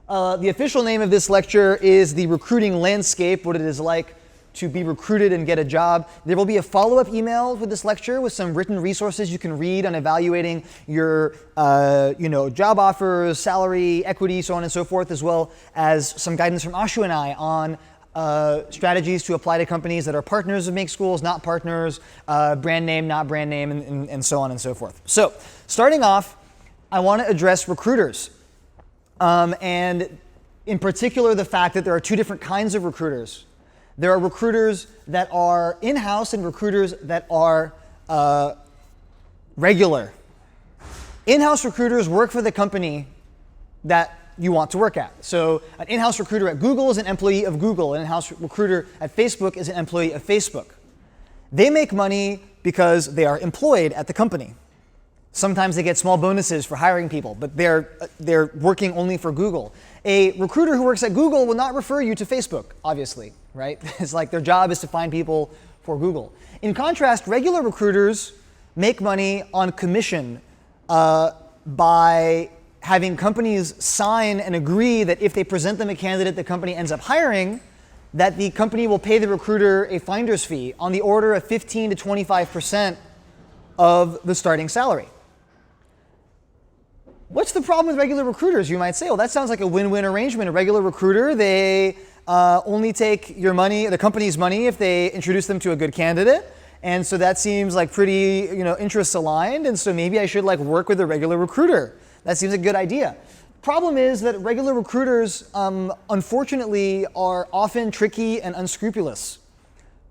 The official name of this lecture is The Recruiting Landscape, what it is like to be recruited and get a job. There will be a follow-up email with this lecture with some written resources you can read on evaluating your job offers, salary, equity, so on and so forth, as well as some guidance from Ashu and I on strategies to apply to companies that are partners of Make Schools, not partners, brand name, not brand name, and so on and so forth. So starting off, I want to address recruiters. And in particular, the fact that there are two different kinds of recruiters. There are recruiters that are in-house and recruiters that are regular. In-house recruiters work for the company that you want to work at. So an in-house recruiter at Google is an employee of Google. An in-house recruiter at Facebook is an employee of Facebook. They make money because they are employed at the company. Sometimes they get small bonuses for hiring people, but they're working only for Google. A recruiter who works at Google will not refer you to Facebook, obviously, right? It's like their job is to find people for Google. In contrast, regular recruiters make money on commission by having companies sign and agree that if they present them a candidate the company ends up hiring, that the company will pay the recruiter a finder's fee on the order of 15 to 25% of the starting salary. What's the problem with regular recruiters? You might say, well, that sounds like a win-win arrangement. A regular recruiter, they only take your money, the company's money, if they introduce them to a good candidate. And so that seems like pretty, interests aligned. And so maybe I should work with a regular recruiter. That seems a good idea. Problem is that regular recruiters, unfortunately, are often tricky and unscrupulous.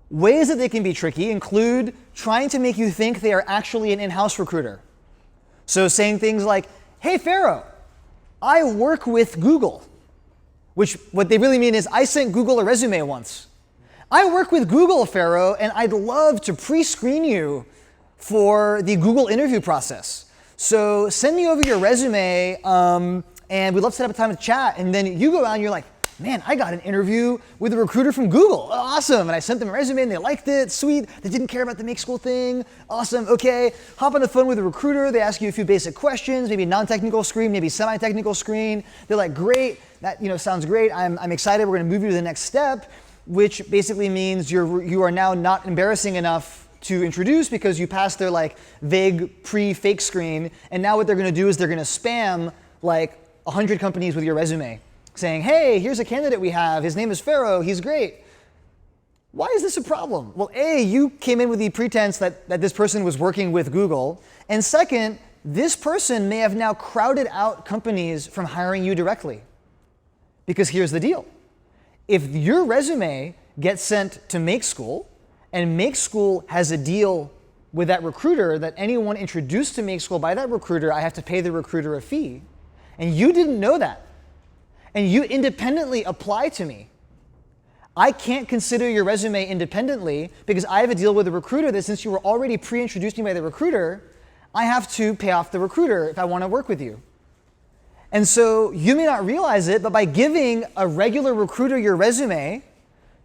Ways that they can be tricky include trying to make you think they are actually an in-house recruiter. So saying things like, hey, Pharaoh, I work with Google, which what they really mean is I sent Google a resume once. I work with Google, Pharaoh, and I'd love to pre-screen you for the Google interview process. So send me over your resume, and we'd love to set up a time to chat. And then you go out and you're like, man, I got an interview with a recruiter from Google. Awesome. And I sent them a resume and they liked it. Sweet. They didn't care about the Make School thing. Awesome. Okay. Hop on the phone with a recruiter. They ask you a few basic questions, maybe non-technical screen, maybe semi-technical screen. They're like, great. That sounds great. I'm excited. We're going to move you to the next step, which basically means you are now not embarrassing enough to introduce because you passed their vague pre-fake screen. And now what they're going to do is they're going to spam 100 companies with your resume, saying, hey, here's a candidate we have. His name is Pharaoh. He's great. Why is this a problem? Well, A, you came in with the pretense that this person was working with Google. And second, this person may have now crowded out companies from hiring you directly. Because here's the deal. If your resume gets sent to Make School, and Make School has a deal with that recruiter that anyone introduced to Make School by that recruiter, I have to pay the recruiter a fee. And you didn't know that. And you independently apply to me, I can't consider your resume independently because I have a deal with the recruiter that since you were already pre-introduced to me by the recruiter, I have to pay off the recruiter if I want to work with you. And so you may not realize it, but by giving a regular recruiter your resume,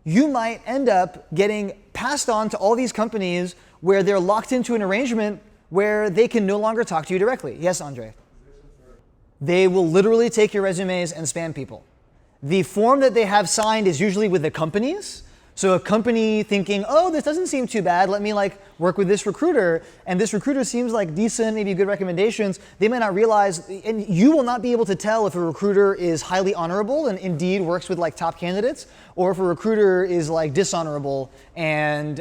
you might end up getting passed on to all these companies where they're locked into an arrangement where they can no longer talk to you directly. Yes, Andre? They will literally take your resumes and spam people. The form that they have signed is usually with the companies. So a company thinking, oh, this doesn't seem too bad, let me work with this recruiter, and this recruiter seems like decent, maybe good recommendations, they may not realize, and you will not be able to tell if a recruiter is highly honorable and indeed works with top candidates, or if a recruiter is dishonorable and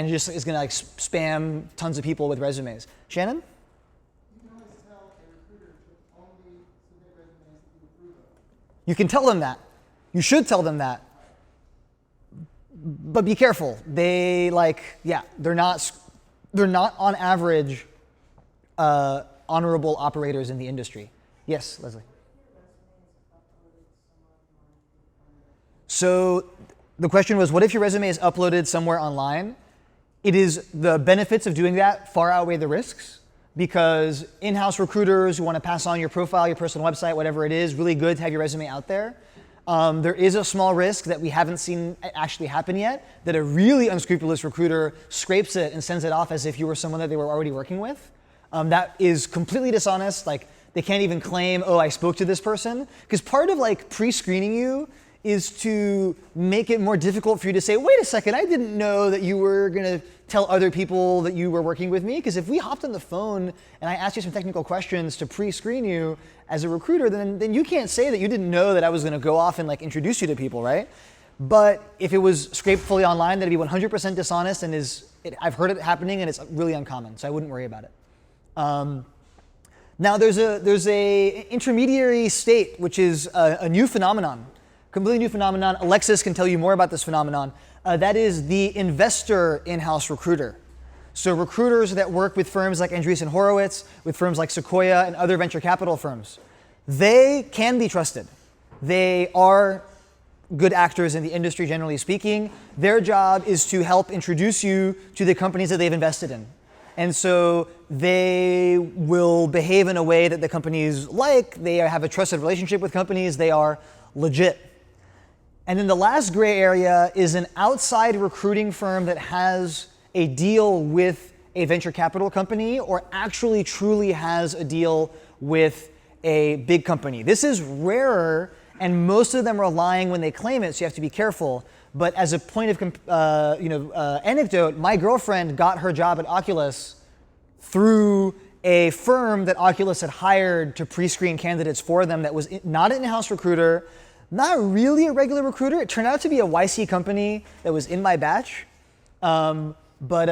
just is gonna spam tons of people with resumes. Shannon? You can tell them that. You should tell them that. But be careful. They're not on average honorable operators in the industry. Yes, Leslie. So the question was, what if your resume is uploaded somewhere online? It is the benefits of doing that far outweigh the risks. Because in-house recruiters who want to pass on your profile, your personal website, whatever it is, really good to have your resume out there. There is a small risk that we haven't seen actually happen yet, that a really unscrupulous recruiter scrapes it and sends it off as if you were someone that they were already working with. That is completely dishonest. Like, they can't even claim, oh, I spoke to this person. Because part of like pre-screening you is to make it more difficult for you to say, wait a second, I didn't know that you were going to tell other people that you were working with me. Because if we hopped on the phone and I asked you some technical questions to pre-screen you as a recruiter, then you can't say that you didn't know that I was going to go off and like introduce you to people, right? But if it was scraped fully online, that'd be 100% dishonest, and I've heard it happening, and it's really uncommon, so I wouldn't worry about it. Now there's a intermediary state, which is a new phenomenon, completely new phenomenon. Alexis can tell you more about this phenomenon. That is the investor in-house recruiter. So recruiters that work with firms like Andreessen Horowitz, with firms like Sequoia and other venture capital firms, they can be trusted. They are good actors in the industry, generally speaking. Their job is to help introduce you to the companies that they've invested in. And so they will behave in a way that the companies like. They have a trusted relationship with companies. They are legit. And then the last gray area is an outside recruiting firm that has a deal with a venture capital company, or actually truly has a deal with a big company. This is rarer, and most of them are lying when they claim it, so you have to be careful. But as a point of anecdote, my girlfriend got her job at Oculus through a firm that Oculus had hired to pre-screen candidates for them that was not an in-house recruiter, not really a regular recruiter. It turned out to be a YC company that was in my batch. But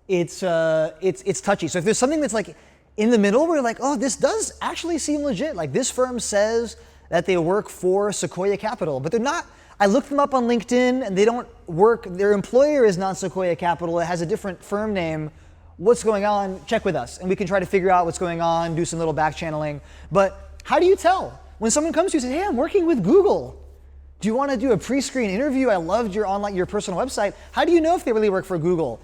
it's touchy. So if there's something that's like in the middle where you're like, oh, this does actually seem legit. Like, this firm says that they work for Sequoia Capital, but they're not. I looked them up on LinkedIn and they don't work. Their employer is not Sequoia Capital. It has a different firm name. What's going on? Check with us and we can try to figure out what's going on, do some little back channeling. But how do you tell? When someone comes to you and says, hey, I'm working with Google. Do you want to do a pre-screen interview? I loved your personal website. How do you know if they really work for Google?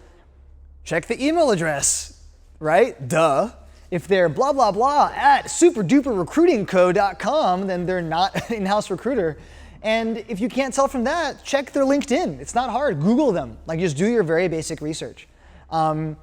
Check the email address, right? Duh. If they're blah, blah, blah at superduperrecruitingco.com, then they're not an in-house recruiter. And if you can't tell from that, check their LinkedIn. It's not hard. Google them. Like, just do your very basic research. Am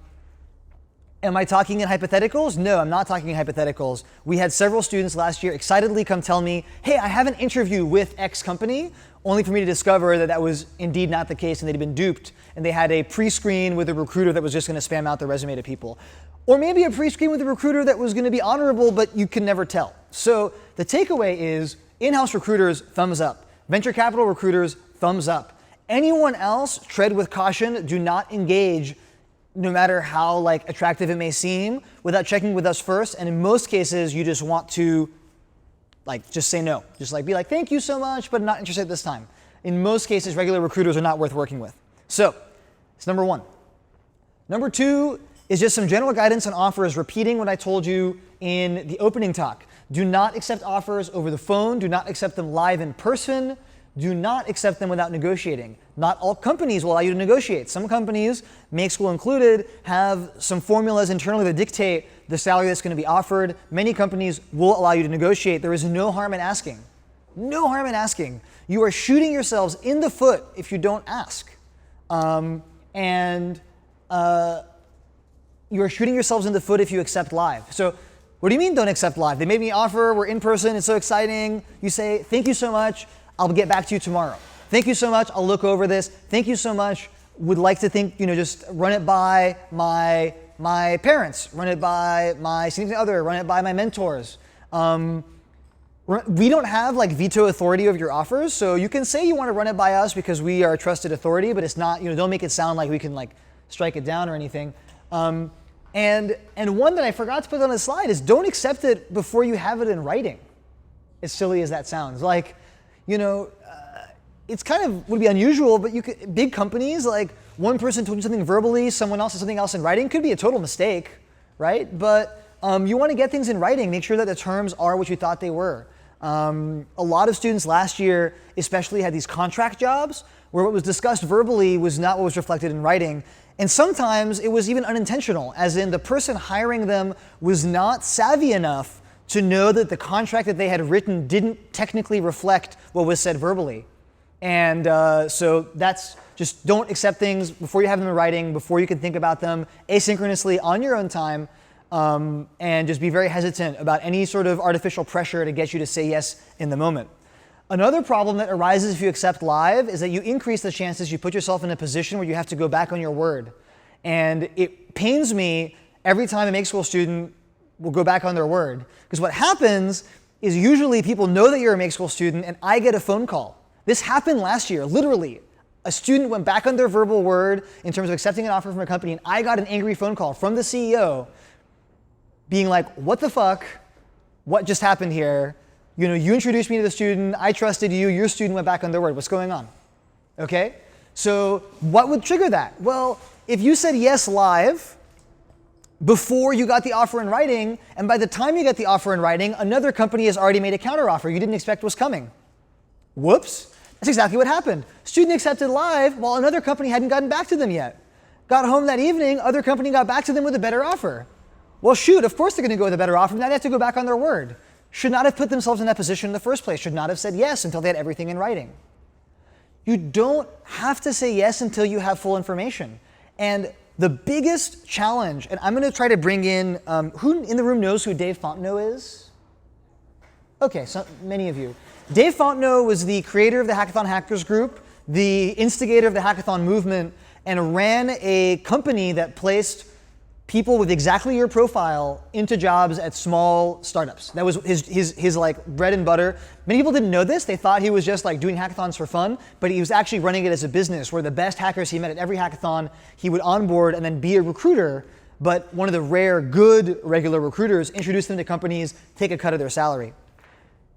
I talking in hypotheticals? No, I'm not talking in hypotheticals. We had several students last year excitedly come tell me, hey, I have an interview with X company, only for me to discover that that was indeed not the case and they'd been duped, and they had a pre-screen with a recruiter that was just going to spam out their resume to people. Or maybe a pre-screen with a recruiter that was going to be honorable, but you can never tell. So the takeaway is, in-house recruiters, thumbs up. Venture capital recruiters, thumbs up. Anyone else, tread with caution. Do not engage, no matter how like attractive it may seem, without checking with us first. And in most cases, you just want to like just say no. Just like be like, thank you so much, but I'm not interested this time. In most cases, regular recruiters are not worth working with. So it's number one. Number two is just some general guidance on offers, repeating what I told you in the opening talk. Do not accept offers over the phone. Do not accept them live in person. Do not accept them without negotiating. Not all companies will allow you to negotiate. Some companies, Make School included, have some formulas internally that dictate the salary that's going to be offered. Many companies will allow you to negotiate. There is no harm in asking. No harm in asking. You are shooting yourselves in the foot if you don't ask. You are shooting yourselves in the foot if you accept live. So what do you mean don't accept live? They made me an offer, we're in person, it's so exciting. You say, thank you so much, I'll get back to you tomorrow. Thank you so much, I'll look over this. Thank you so much, would like to think, just run it by my parents, run it by my significant other, run it by my mentors. We don't have like veto authority over your offers, so you can say you want to run it by us because we are a trusted authority, but it's not, don't make it sound like we can like strike it down or anything. And one that I forgot to put on the slide is don't accept it before you have it in writing. As silly as that sounds. Like, it's kind of would be unusual, but big companies, like one person told you something verbally, someone else said something else in writing, could be a total mistake, right? But you want to get things in writing, make sure that the terms are what you thought they were. A lot of students last year especially had these contract jobs where what was discussed verbally was not what was reflected in writing. And sometimes it was even unintentional, as in the person hiring them was not savvy enough to know that the contract that they had written didn't technically reflect what was said verbally. And so that's just don't accept things before you have them in writing, before you can think about them asynchronously on your own time. and just be very hesitant about any sort of artificial pressure to get you to say yes in the moment. Another problem that arises if you accept live is that you increase the chances you put yourself in a position where you have to go back on your word. And it pains me every time a make school student will go back on their word. Because what happens is usually people know that you're a make school student and I get a phone call. This happened last year, literally. A student went back on their verbal word in terms of accepting an offer from a company, and I got an angry phone call from the CEO being like, what the fuck? What just happened here? You know, you introduced me to the student, I trusted you, your student went back on their word. What's going on? Okay? So what would trigger that? Well, if you said yes live before you got the offer in writing, and by the time you get the offer in writing, another company has already made a counteroffer you didn't expect was coming. Whoops. That's exactly what happened. Student accepted live while another company hadn't gotten back to them yet. Got home that evening, other company got back to them with a better offer. Well, shoot, of course they're going to go with a better offer. Now they have to go back on their word. Should not have put themselves in that position in the first place. Should not have said yes until they had everything in writing. You don't have to say yes until you have full information. And the biggest challenge, and I'm going to try to bring in, who in the room knows who Dave Fontenot is? Okay, so many of you. Dave Fontenot was the creator of the Hackathon Hackers Group, the instigator of the hackathon movement, and ran a company that placed people with exactly your profile into jobs at small startups. That was his like bread and butter. Many people didn't know this. They thought he was just like doing hackathons for fun, but he was actually running it as a business where the best hackers he met at every hackathon, he would onboard and then be a recruiter, but one of the rare good regular recruiters, introduce them to companies, take a cut of their salary.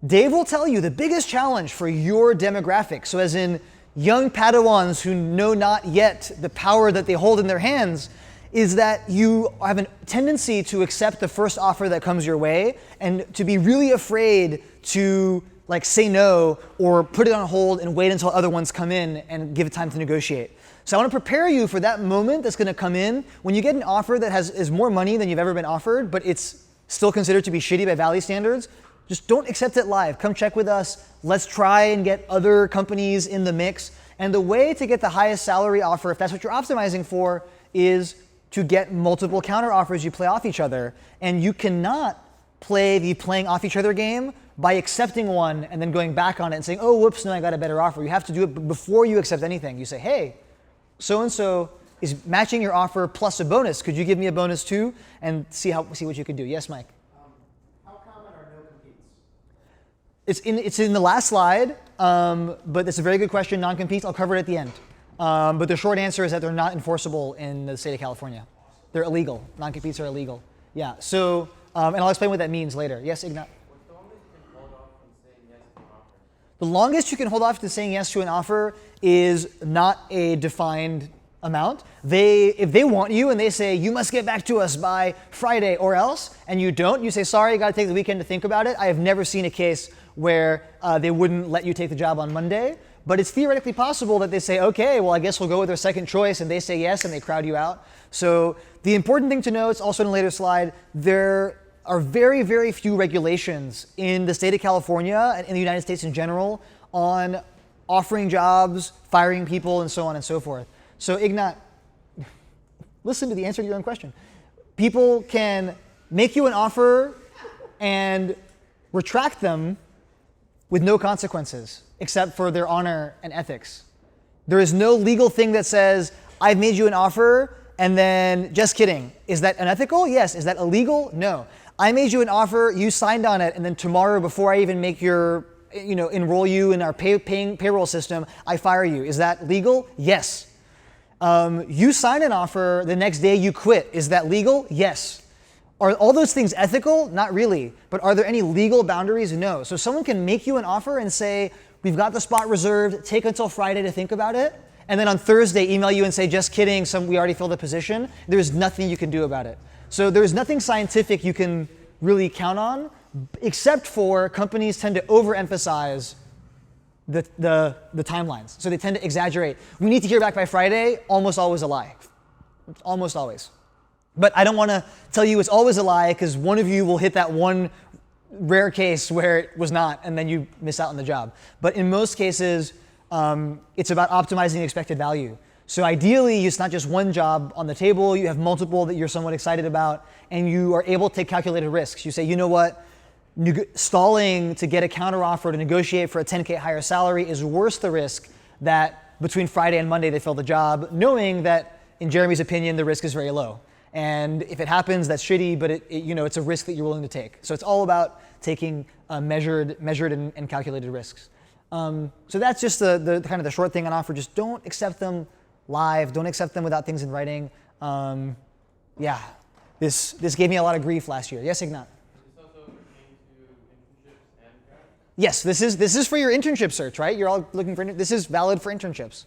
Dave will tell you the biggest challenge for your demographic, so as in young Padawans who know not yet the power that they hold in their hands, is that you have a tendency to accept the first offer that comes your way and to be really afraid to like say no or put it on hold and wait until other ones come in and give it time to negotiate. So I want to prepare you for that moment that's going to come in when you get an offer that is more money than you've ever been offered, but it's still considered to be shitty by Valley standards. Just don't accept it live. Come check with us. Let's try and get other companies in the mix. And the way to get the highest salary offer, if that's what you're optimizing for, is to get multiple counter offers you play off each other. And you cannot play the playing off each other game by accepting one and then going back on it and saying, oh, whoops, no, I got a better offer. You have to do it before you accept anything. You say, hey, so-and-so is matching your offer plus a bonus. Could you give me a bonus too? And see what you can do. Yes, Mike? How common are no competes? It's in the last slide, but that's a very good question. Non-competes, I'll cover it at the end. But the short answer is that they're not enforceable in the state of California. They're illegal. Non-competes are illegal. Yeah. So, and I'll explain what that means later. Yes, Ignat? What's the longest you can hold off from saying yes to an offer? The longest you can hold off to saying yes to an offer is not a defined amount. If they want you and they say, you must get back to us by Friday or else, and you don't, you say, sorry, you got to take the weekend to think about it. I have never seen a case where they wouldn't let you take the job on Monday. But it's theoretically possible that they say, okay, well, I guess we'll go with their second choice, and they say yes, and they crowd you out. So the important thing to know, it's also in a later slide, there are very, very few regulations in the state of California and in the United States in general on offering jobs, firing people, and so on and so forth. So Ignat, listen to the answer to your own question. People can make you an offer and retract them with no consequences, except for their honor and ethics. There is no legal thing that says, I've made you an offer, and then, just kidding. Is that unethical? Yes. Is that illegal? No. I made you an offer, you signed on it, and then tomorrow, before I even make enroll you in our payroll system, I fire you. Is that legal? Yes. You sign an offer, the next day you quit. Is that legal? Yes. Are all those things ethical? Not really. But are there any legal boundaries? No. So someone can make you an offer and say, we've got the spot reserved, take until Friday to think about it. And then on Thursday, email you and say, just kidding, we already filled the position. There's nothing you can do about it. So there's nothing scientific you can really count on, except for companies tend to overemphasize the timelines. So they tend to exaggerate. We need to hear back by Friday, almost always a lie. Almost always. But I don't want to tell you it's always a lie, because one of you will hit that one rare case where it was not, and then you miss out on the job. But in most cases, it's about optimizing expected value. So ideally, it's not just one job on the table, you have multiple that you're somewhat excited about, and you are able to take calculated risks. You say, you know what, stalling to get a counteroffer to negotiate for a 10K higher salary is worth the risk that between Friday and Monday they fill the job, knowing that, in Jeremy's opinion, the risk is very low. And if it happens, that's shitty, but it's a risk that you're willing to take. So it's all about taking measured and calculated risks. So that's just the kind of the short thing on offer. Just don't accept them live. Don't accept them without things in writing. Yeah, this gave me a lot of grief last year. Yes, Ignat? This also pertains to internships and grad? Yes, this is for your internship search, right? You're all looking for, this is valid for internships.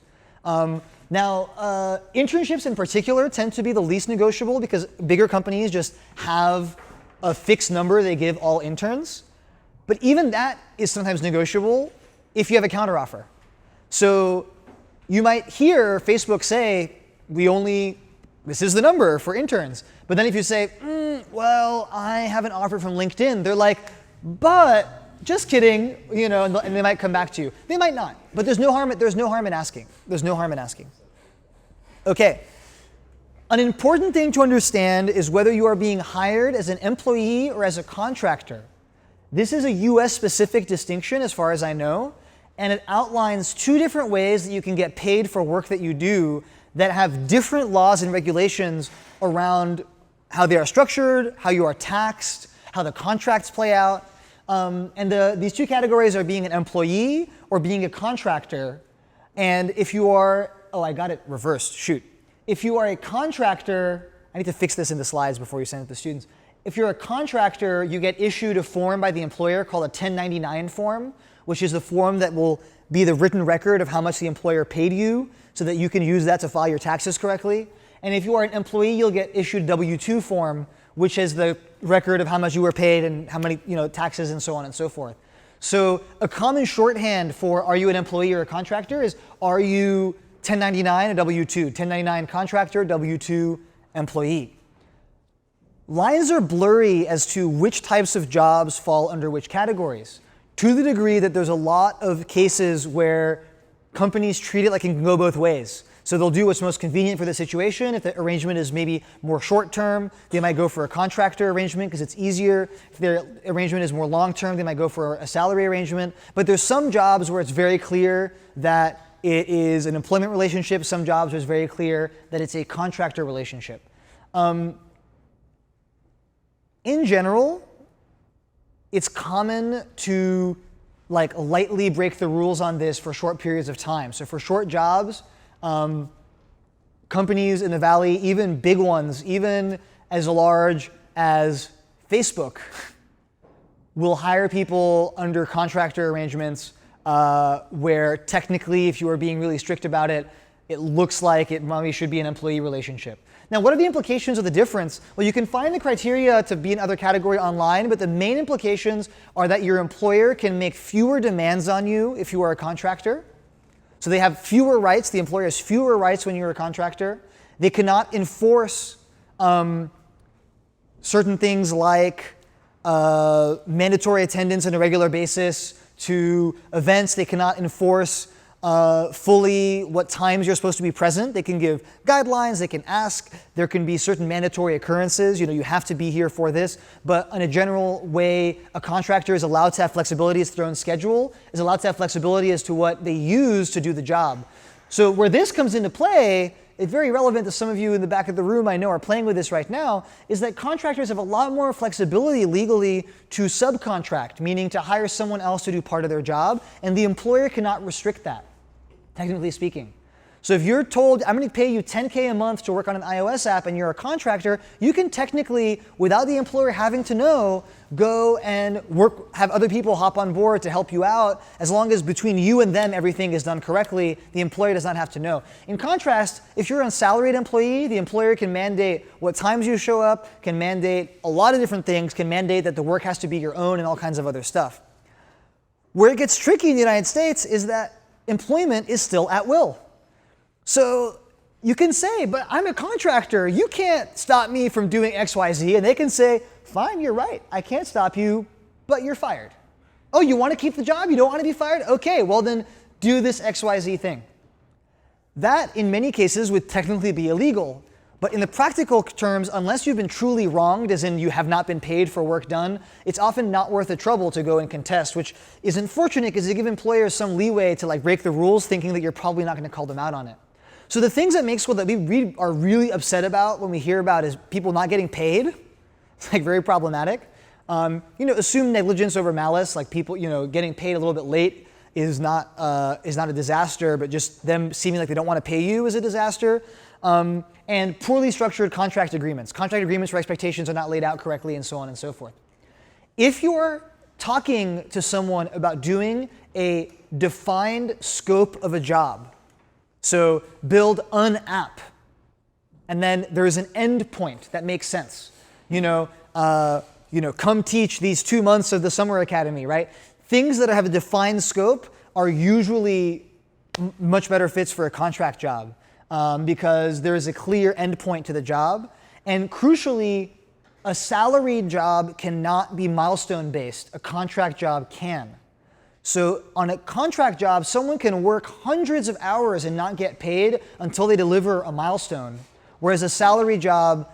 Now, internships in particular tend to be the least negotiable because bigger companies just have a fixed number they give all interns. But even that is sometimes negotiable if you have a counteroffer. So you might hear Facebook say, this is the number for interns. But then if you say, well, I have an offer from LinkedIn, they're like, but just kidding, and they might come back to you. They might not, but there's no harm in asking. There's no harm in asking. Okay. An important thing to understand is whether you are being hired as an employee or as a contractor. This is a US specific distinction as far as I know, and it outlines two different ways that you can get paid for work that you do that have different laws and regulations around how they are structured, how you are taxed, how the contracts play out. These two categories are being an employee or being a contractor. And if you are, I got it reversed, shoot. If you are a contractor, I need to fix this in the slides before you send it to students. If you're a contractor, you get issued a form by the employer called a 1099 form, which is the form that will be the written record of how much the employer paid you so that you can use that to file your taxes correctly. And if you are an employee, you'll get issued a W-2 form, which is the record of how much you were paid and how many taxes and so on and so forth. So a common shorthand for are you an employee or a contractor is are you 1099 or W-2, 1099 contractor, W-2 employee. Lines are blurry as to which types of jobs fall under which categories, to the degree that there's a lot of cases where companies treat it like it can go both ways. So they'll do what's most convenient for the situation. If the arrangement is maybe more short-term, they might go for a contractor arrangement because it's easier. If their arrangement is more long-term, they might go for a salary arrangement. But there's some jobs where it's very clear that it is an employment relationship. Some jobs where it's very clear that it's a contractor relationship. In general, it's common to lightly break the rules on this for short periods of time. So for short jobs, companies in the Valley, even big ones, even as large as Facebook, will hire people under contractor arrangements where technically, if you are being really strict about it, it looks like it maybe should be an employee relationship. Now, what are the implications of the difference? Well, you can find the criteria to be in other category online, but the main implications are that your employer can make fewer demands on you if you are a contractor. So they have fewer rights. The employer has fewer rights when you're a contractor. They cannot enforce certain things like mandatory attendance on a regular basis to events. They cannot enforce fully what times you're supposed to be present. They can give guidelines, they can ask, there can be certain mandatory occurrences, you have to be here for this, but in a general way, a contractor is allowed to have flexibility as to their own schedule, is allowed to have flexibility as to what they use to do the job. So where this comes into play, it's very relevant to some of you in the back of the room I know are playing with this right now, is that contractors have a lot more flexibility legally to subcontract, meaning to hire someone else to do part of their job, and the employer cannot restrict that, technically speaking. So if you're told, I'm going to pay you $10K a month to work on an iOS app and you're a contractor, you can technically, without the employer having to know, go and have other people hop on board to help you out. As long as between you and them everything is done correctly, the employer does not have to know. In contrast, if you're a salaried employee, the employer can mandate what times you show up, can mandate a lot of different things, can mandate that the work has to be your own and all kinds of other stuff. Where it gets tricky in the United States is that employment is still at will. So you can say, but I'm a contractor. You can't stop me from doing X, Y, Z. And they can say, fine, you're right. I can't stop you, but you're fired. Oh, you want to keep the job? You don't want to be fired? Okay, well then do this X, Y, Z thing. That, in many cases, would technically be illegal. But in the practical terms, unless you've been truly wronged, as in you have not been paid for work done, it's often not worth the trouble to go and contest, which is unfortunate because they give employers some leeway to like break the rules, thinking that you're probably not going to call them out on it. So the things at Make School that we are really upset about when we hear about is people not getting paid. It's like very problematic. Assume negligence over malice, like people, getting paid a little bit late is not a disaster, but just them seeming like they don't want to pay you is a disaster. And poorly structured contract agreements where expectations are not laid out correctly, and so on and so forth. If you're talking to someone about doing a defined scope of a job, so build an app, and then there is an end point that makes sense. Come teach these 2 months of the summer academy, right? Things that have a defined scope are usually much better fits for a contract job. Because there is a clear endpoint to the job. And crucially, a salaried job cannot be milestone-based. A contract job can. So on a contract job, someone can work hundreds of hours and not get paid until they deliver a milestone. Whereas a salary job,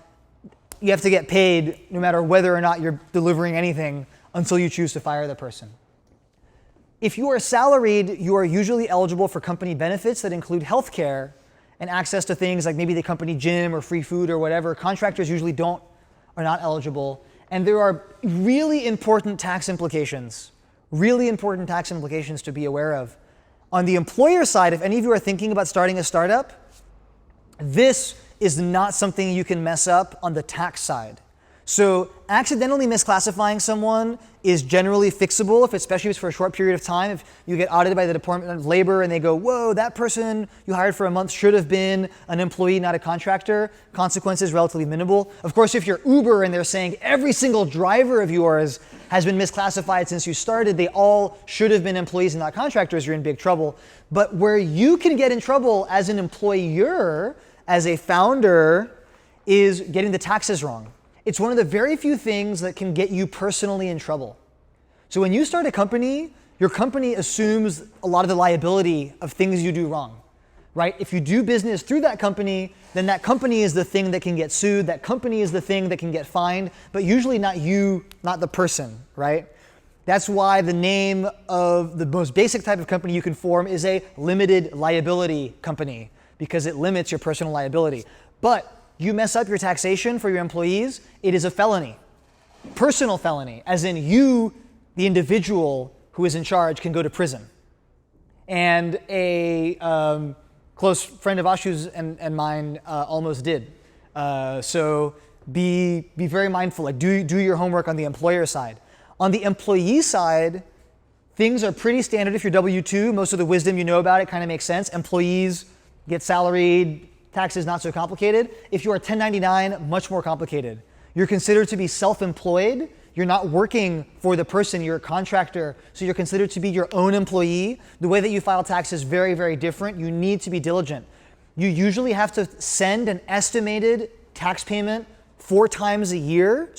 you have to get paid no matter whether or not you're delivering anything until you choose to fire the person. If you are salaried, you are usually eligible for company benefits that include health care and access to things like maybe the company gym or free food or whatever. Contractors usually are not eligible. And there are really important tax implications to be aware of. On the employer side, if any of you are thinking about starting a startup, this is not something you can mess up on the tax side. So accidentally misclassifying someone is generally fixable, especially if it's for a short period of time. If you get audited by the Department of Labor and they go, whoa, that person you hired for a month should have been an employee, not a contractor, consequences relatively minimal. Of course, if you're Uber and they're saying every single driver of yours has been misclassified since you started, they all should have been employees and not contractors, you're in big trouble. But where you can get in trouble as an employer, as a founder, is getting the taxes wrong. It's one of the very few things that can get you personally in trouble. So when you start a company, your company assumes a lot of the liability of things you do wrong, right? If you do business through that company, then that company is the thing that can get sued, that company is the thing that can get fined, but usually not you, not the person, right? That's why the name of the most basic type of company you can form is a limited liability company, because it limits your personal liability. But you mess up your taxation for your employees, it is a felony. Personal felony, as in you, the individual who is in charge, can go to prison. And a close friend of Ashu's and mine almost did. So be very mindful, like do your homework on the employer side. On the employee side, things are pretty standard if you're W-2. Most of the wisdom you know about it kind of makes sense. Employees get salaried, taxes not so complicated. If you are 1099, much more complicated. You're considered to be self-employed. You're not working for the person, you're a contractor, so you're considered to be your own employee. The way that you file tax is very, very different. You need to be diligent. You usually have to send an estimated tax payment 3 times a year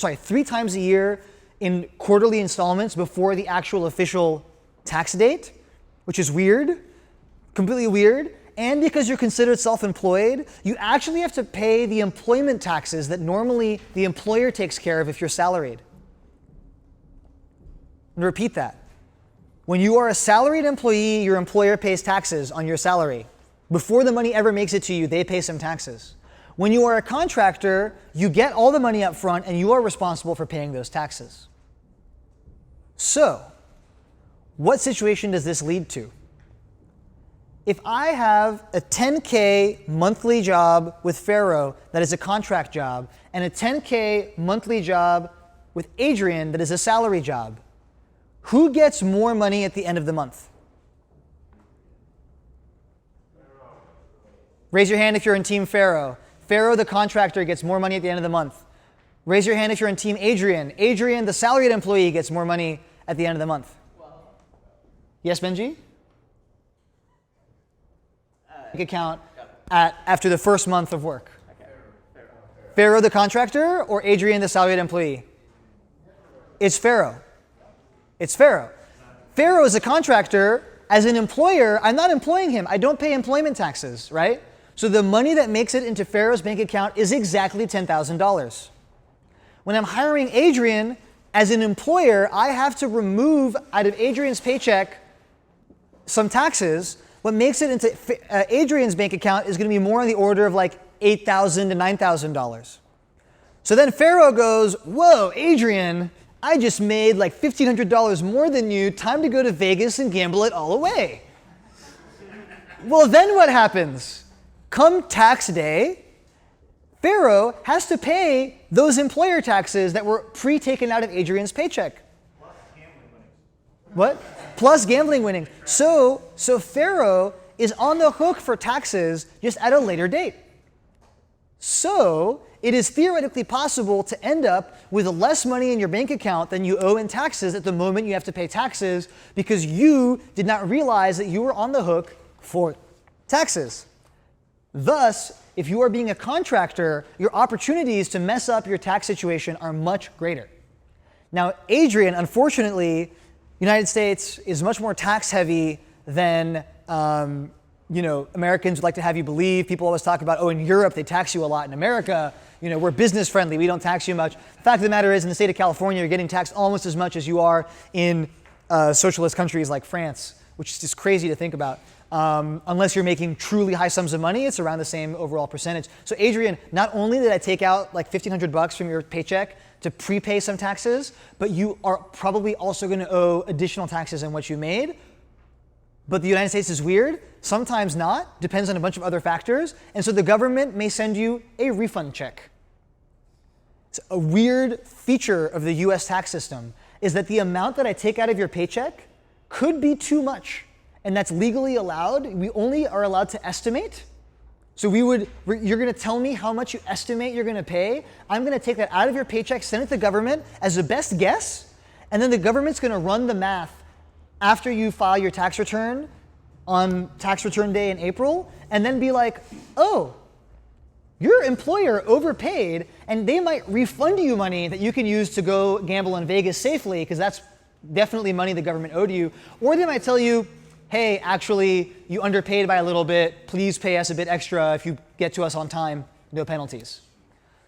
in quarterly installments before the actual official tax date, which is weird, completely weird. And because you're considered self-employed, you actually have to pay the employment taxes that normally the employer takes care of if you're salaried. And repeat that. When you are a salaried employee, your employer pays taxes on your salary. Before the money ever makes it to you, they pay some taxes. When you are a contractor, you get all the money up front and you are responsible for paying those taxes. So, what situation does this lead to? If I have a 10K monthly job with Pharaoh that is a contract job, and a 10K monthly job with Adrian that is a salary job, who gets more money at the end of the month? Raise your hand if you're in Team Pharaoh. Pharaoh, the contractor, gets more money at the end of the month. Raise your hand if you're in Team Adrian. Adrian, the salaried employee, gets more money at the end of the month. Yes, Benji? Account after the first month of work. Pharaoh the contractor or Adrian the salaried employee? It's Pharaoh. It's Pharaoh. Pharaoh is a contractor. as an employer, I'm not employing him. I don't pay employment taxes, right? So the money that makes it into Pharaoh's bank account is exactly $10,000. When I'm hiring Adrian, as an employer, I have to remove out of Adrian's paycheck some taxes. What makes it into Adrian's bank account is going to be more on the order of like $8,000 to $9,000. So then Pharaoh goes, whoa, Adrian, I just made like $1,500 more than you. Time to go to Vegas and gamble it all away. Well, then what happens? Come tax day, Pharaoh has to pay those employer taxes that were pre-taken out of Adrian's paycheck. Plus gambling winnings. What? Plus gambling winnings. So Pharaoh is on the hook for taxes just at a later date. So it is theoretically possible to end up with less money in your bank account than you owe in taxes at the moment you have to pay taxes because you did not realize that you were on the hook for taxes. Thus, if you are being a contractor, your opportunities to mess up your tax situation are much greater. Now, Adrian, unfortunately, United States is much more tax heavy than Americans would like to have you believe. People always talk about, in Europe they tax you a lot. In America, we're business friendly. We don't tax you much. The fact of the matter is, in the state of California, you're getting taxed almost as much as you are in socialist countries like France, which is just crazy to think about. Unless you're making truly high sums of money, it's around the same overall percentage. So Adrian, not only did I take out like $1,500 from your paycheck to prepay some taxes, but you are probably also going to owe additional taxes on what you made. But the United States is weird, sometimes not, depends on a bunch of other factors, and so the government may send you a refund check. It's a weird feature of the US tax system is that the amount that I take out of your paycheck could be too much. And that's legally allowed. We only are allowed to estimate. So you're going to tell me how much you estimate you're going to pay. I'm going to take that out of your paycheck, send it to the government as the best guess, and then the government's going to run the math after you file your tax return on tax return day in April, and then be like, oh, your employer overpaid, and they might refund you money that you can use to go gamble in Vegas safely, because that's definitely money the government owed you. Or they might tell you, hey, actually, you underpaid by a little bit. Please pay us a bit extra if you get to us on time, no penalties.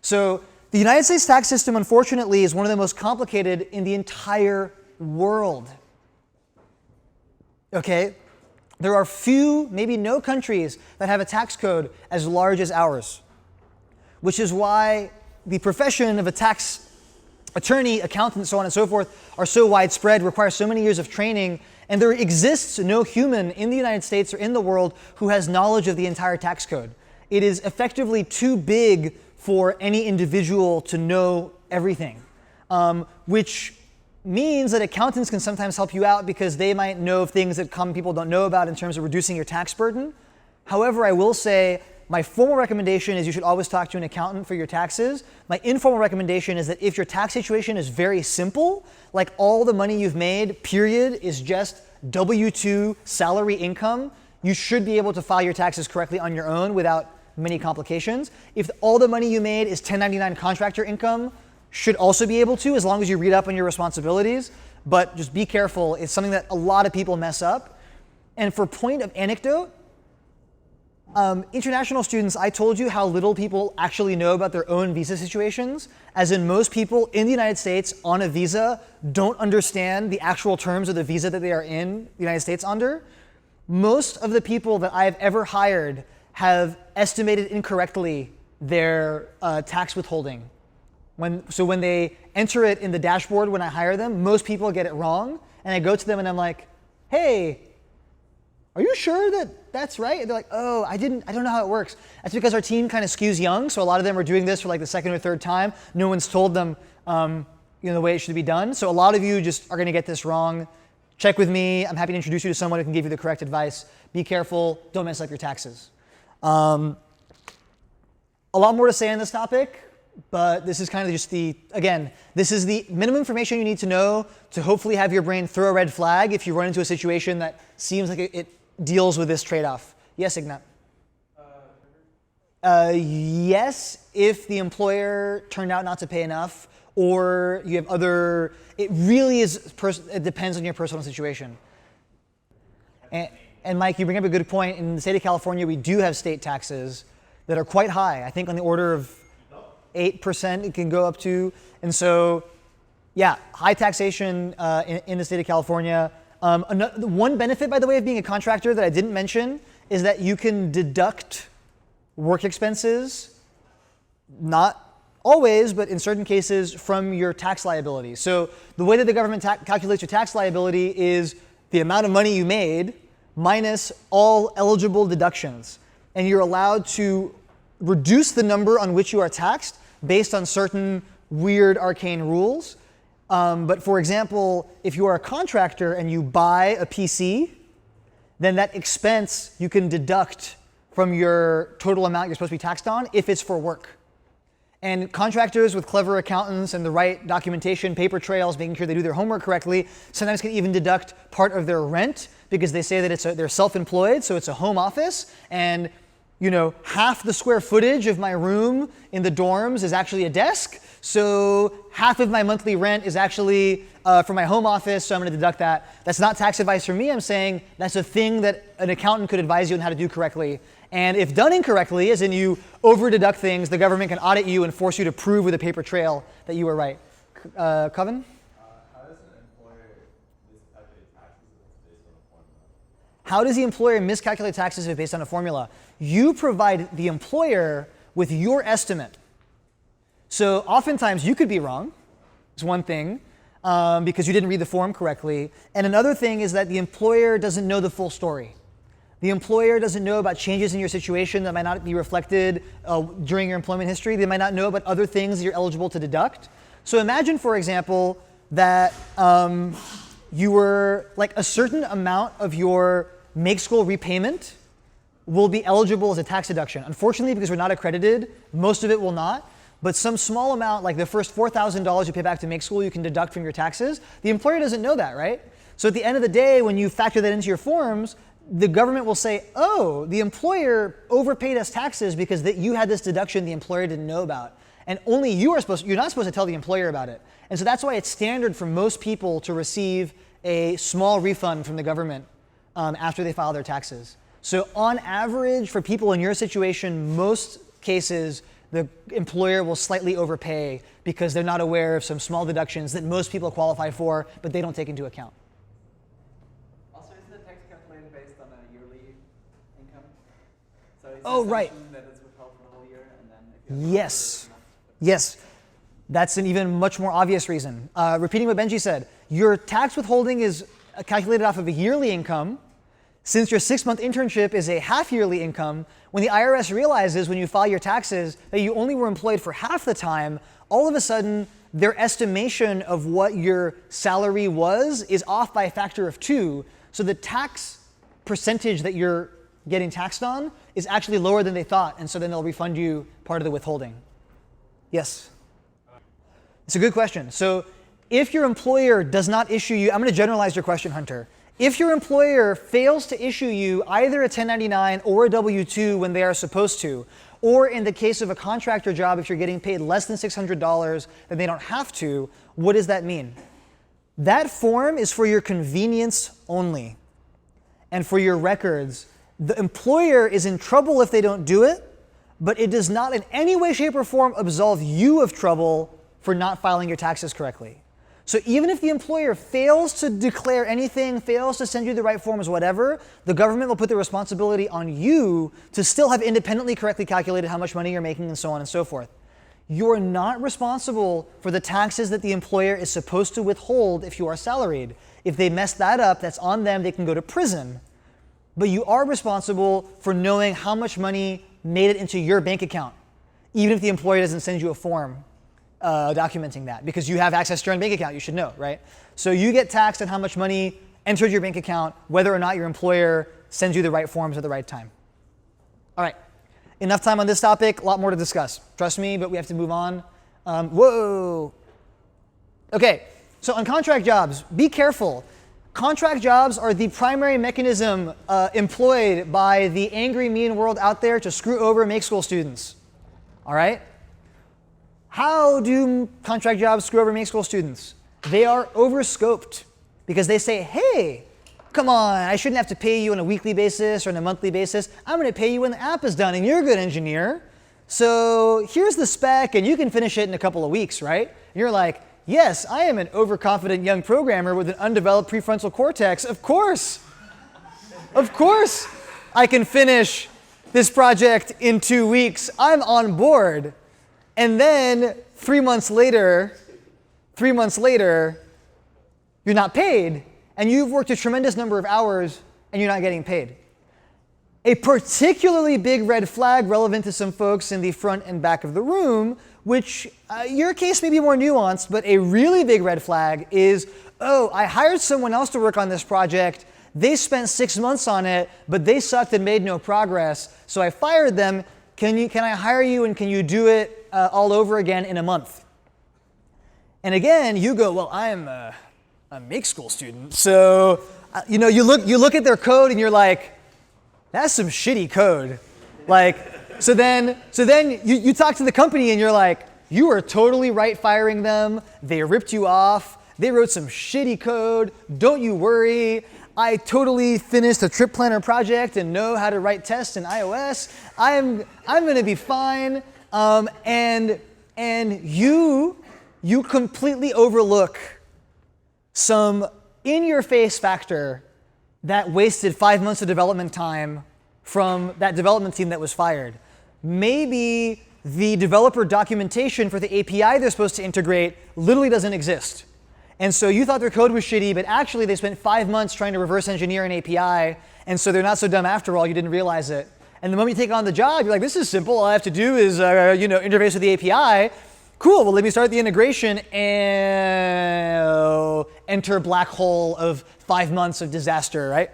So the United States tax system, unfortunately, is one of the most complicated in the entire world. Okay? There are few, maybe no countries that have a tax code as large as ours, which is why the profession of a tax attorney, accountant, so on and so forth, are so widespread, require so many years of training, and there exists no human in the United States or in the world who has knowledge of the entire tax code. It is effectively too big for any individual to know everything, which means that accountants can sometimes help you out because they might know things that common people don't know about in terms of reducing your tax burden. However, I will say my formal recommendation is you should always talk to an accountant for your taxes. My informal recommendation is that if your tax situation is very simple, like all the money you've made, period, is just W-2 salary income, you should be able to file your taxes correctly on your own without many complications. If all the money you made is 1099 contractor income, should also be able to, as long as you read up on your responsibilities. But just be careful. It's something that a lot of people mess up. And for point of anecdote, international students, I told you how little people actually know about their own visa situations, as in most people in the United States on a visa don't understand the actual terms of the visa that they are in the United States under. Most of the people that I have ever hired have estimated incorrectly their tax withholding. So when they enter it in the dashboard when I hire them, most people get it wrong, and I go to them and I'm like, hey, are you sure that that's right? And they're like, oh, I don't know how it works. That's because our team kind of skews young, so a lot of them are doing this for like the second or third time. No one's told them the way it should be done. So a lot of you just are going to get this wrong. Check with me. I'm happy to introduce you to someone who can give you the correct advice. Be careful. Don't mess up your taxes. A lot more to say on this topic, but this is kind of just this is the minimum information you need to know to hopefully have your brain throw a red flag if you run into a situation that seems like it deals with this trade-off. Yes, Ignat? Yes, if the employer turned out not to pay enough, or you have it really is, it depends on your personal situation. And Mike, you bring up a good point. In the state of California, we do have state taxes that are quite high. I think on the order of 8% it can go up to. And so, yeah, high taxation in the state of California. One benefit, by the way, of being a contractor that I didn't mention is that you can deduct work expenses, not always, but in certain cases, from your tax liability. So the way that the government calculates your tax liability is the amount of money you made minus all eligible deductions. And you're allowed to reduce the number on which you are taxed based on certain weird arcane rules. But for example, if you are a contractor and you buy a PC, then that expense you can deduct from your total amount you're supposed to be taxed on if it's for work. And contractors with clever accountants and the right documentation, paper trails, making sure they do their homework correctly, sometimes can even deduct part of their rent because they say that they're self-employed, so it's a home office, and half the square footage of my room in the dorms is actually a desk, so half of my monthly rent is actually for my home office, so I'm going to deduct that. That's not tax advice for me. I'm saying that's a thing that an accountant could advise you on how to do correctly. And if done incorrectly, as in you over-deduct things, the government can audit you and force you to prove with a paper trail that you were right. Coven? How does an employer miscalculate taxes if it's based on a formula? How does the employer miscalculate taxes if it's based on a formula? You provide the employer with your estimate. So oftentimes you could be wrong. It's one thing, because you didn't read the form correctly. And another thing is that the employer doesn't know the full story. The employer doesn't know about changes in your situation that might not be reflected during your employment history. They might not know about other things that you're eligible to deduct. So imagine, for example, that you were like a certain amount of your make school repayment will be eligible as a tax deduction. Unfortunately, because we're not accredited, most of it will not. But some small amount, like the first $4,000 you pay back to make school, you can deduct from your taxes. The employer doesn't know that, right? So at the end of the day, when you factor that into your forms, the government will say, oh, the employer overpaid us taxes because you had this deduction the employer didn't know about. And only you're not supposed to tell the employer about it. And so that's why it's standard for most people to receive a small refund from the government after they file their taxes. So on average, for people in your situation, most cases, the employer will slightly overpay because they're not aware of some small deductions that most people qualify for, but they don't take into account. Also, isn't the tax calculated based on a yearly income? So it's Oh, right. that it's withheld for the whole year, and then if you Yes. Yes. That's an even much more obvious reason. Repeating what Benji said, your tax withholding is calculated off of a yearly income. Since your 6-month internship is a half-yearly income, when the IRS realizes when you file your taxes that you only were employed for half the time, all of a sudden their estimation of what your salary was is off by a factor of 2. So the tax percentage that you're getting taxed on is actually lower than they thought, and so then they'll refund you part of the withholding. Yes? It's a good question. So if your employer does not issue you, I'm going to generalize your question, Hunter. If your employer fails to issue you either a 1099 or a W-2 when they are supposed to, or in the case of a contractor job, if you're getting paid less than $600 then they don't have to, what does that mean? That form is for your convenience only. And for your records, the employer is in trouble if they don't do it, but it does not in any way, shape, or form absolve you of trouble for not filing your taxes correctly. So even if the employer fails to declare anything, fails to send you the right forms, whatever, the government will put the responsibility on you to still have independently correctly calculated how much money you're making and so on and so forth. You're not responsible for the taxes that the employer is supposed to withhold if you are salaried. If they mess that up, that's on them, they can go to prison. But you are responsible for knowing how much money made it into your bank account, even if the employer doesn't send you a form documenting that, because you have access to your own bank account, you should know, right? So you get taxed on how much money entered your bank account, whether or not your employer sends you the right forms at the right time. All right, enough time on this topic, a lot more to discuss. Trust me, but we have to move on. Whoa. Okay, so on contract jobs, be careful. Contract jobs are the primary mechanism employed by the angry, mean world out there to screw over make school students. All right? How do contract jobs screw over make school students? They are overscoped because they say, hey, Come on, I shouldn't have to pay you on a weekly basis or on a monthly basis. I'm going to pay you when the app is done, and you're a good engineer. So here's the spec, and you can finish it in a couple of weeks, right? And you're like, yes, I am an overconfident young programmer with an undeveloped prefrontal cortex. Of course. Of course I can finish this project in 2 weeks. I'm on board. And then 3 months later, you're not paid. And you've worked a tremendous number of hours and you're not getting paid. A particularly big red flag relevant to some folks in the front and back of the room, which your case may be more nuanced, but a really big red flag is, oh, I hired someone else to work on this project. They spent 6 months on it, but they sucked and made no progress. So I fired them. Can I hire you and can you do it all over again in a month? And again, you go, well, I'm a make school student. So you look at their code and you're like, that's some shitty code. Like, so then you talk to the company and you're like, you were totally right firing them. They ripped you off. They wrote some shitty code. Don't you worry. I totally finished a trip planner project and know how to write tests in iOS. I'm going to be fine. And you completely overlook some in-your-face factor that wasted 5 months of development time from that development team that was fired. Maybe the developer documentation for the API they're supposed to integrate literally doesn't exist. And so you thought their code was shitty, but actually they spent 5 months trying to reverse engineer an API, and so they're not so dumb after all, you didn't realize it. And the moment you take on the job, you're like, this is simple, all I have to do is interface with the API. Cool, well let me start the integration and enter black hole of 5 months of disaster, right?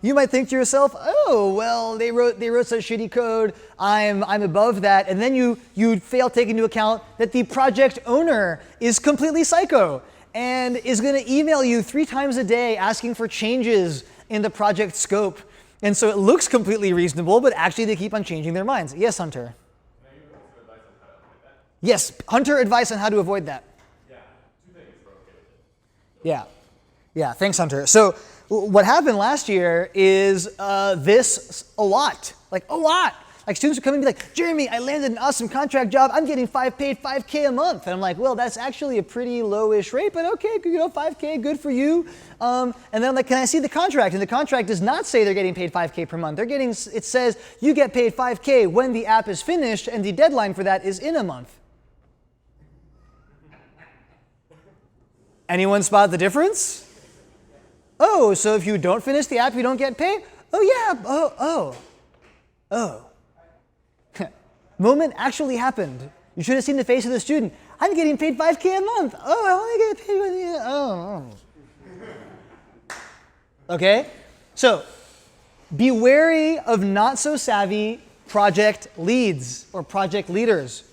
You might think to yourself, oh, well, they wrote such shitty code, I'm above that, and then you fail to take into account that the project owner is completely psycho and is going to email you 3 times a day asking for changes in the project scope. And so it looks completely reasonable, but actually they keep on changing their minds. Yes, Hunter? Yes, Hunter, advice on how to avoid that. Yeah, 2 things are okay with it. Yeah, thanks, Hunter. So what happened last year is this a lot. Like students would come and be like, Jeremy, I landed an awesome contract job. I'm getting paid $5K a month. And I'm like, well, that's actually a pretty lowish rate, but okay, $5K, good for you. And then I'm like, can I see the contract? And the contract does not say they're getting paid $5K per month. It says you get paid $5K when the app is finished, and the deadline for that is in a month. Anyone spot the difference? Oh, so if you don't finish the app, you don't get paid? Oh yeah, oh. Moment actually happened. You should have seen the face of the student. I'm getting paid $5K a month. Oh, I only get paid $1. Okay? So, be wary of not so savvy project leads or project leaders.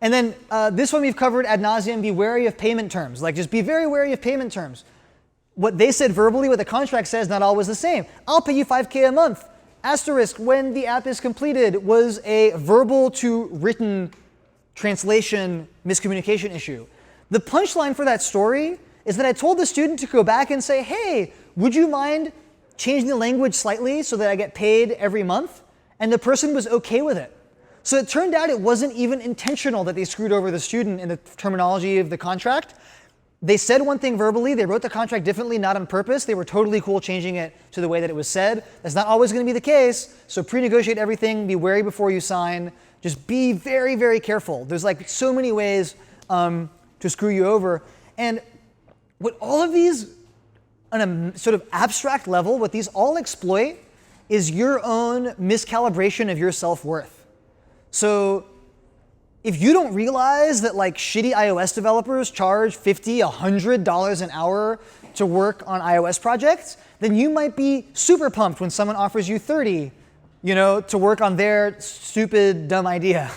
And then this one we've covered ad nauseum, be wary of payment terms. Like just be very wary of payment terms. What they said verbally, what the contract says, not always the same. I'll pay you $5K a month. Asterisk, when the app is completed, was a verbal to written translation miscommunication issue. The punchline for that story is that I told the student to go back and say, hey, would you mind changing the language slightly so that I get paid every month? And the person was okay with it. So it turned out it wasn't even intentional that they screwed over the student in the terminology of the contract. They said one thing verbally, they wrote the contract differently, not on purpose. They were totally cool changing it to the way that it was said. That's not always going to be the case, so pre-negotiate everything, be wary before you sign. Just be very, very careful. There's like so many ways to screw you over. And what all of these, on a sort of abstract level, what these all exploit is your own miscalibration of your self-worth. So if you don't realize that like shitty iOS developers charge $50, $100 an hour to work on iOS projects, then you might be super pumped when someone offers you $30, to work on their stupid, dumb idea.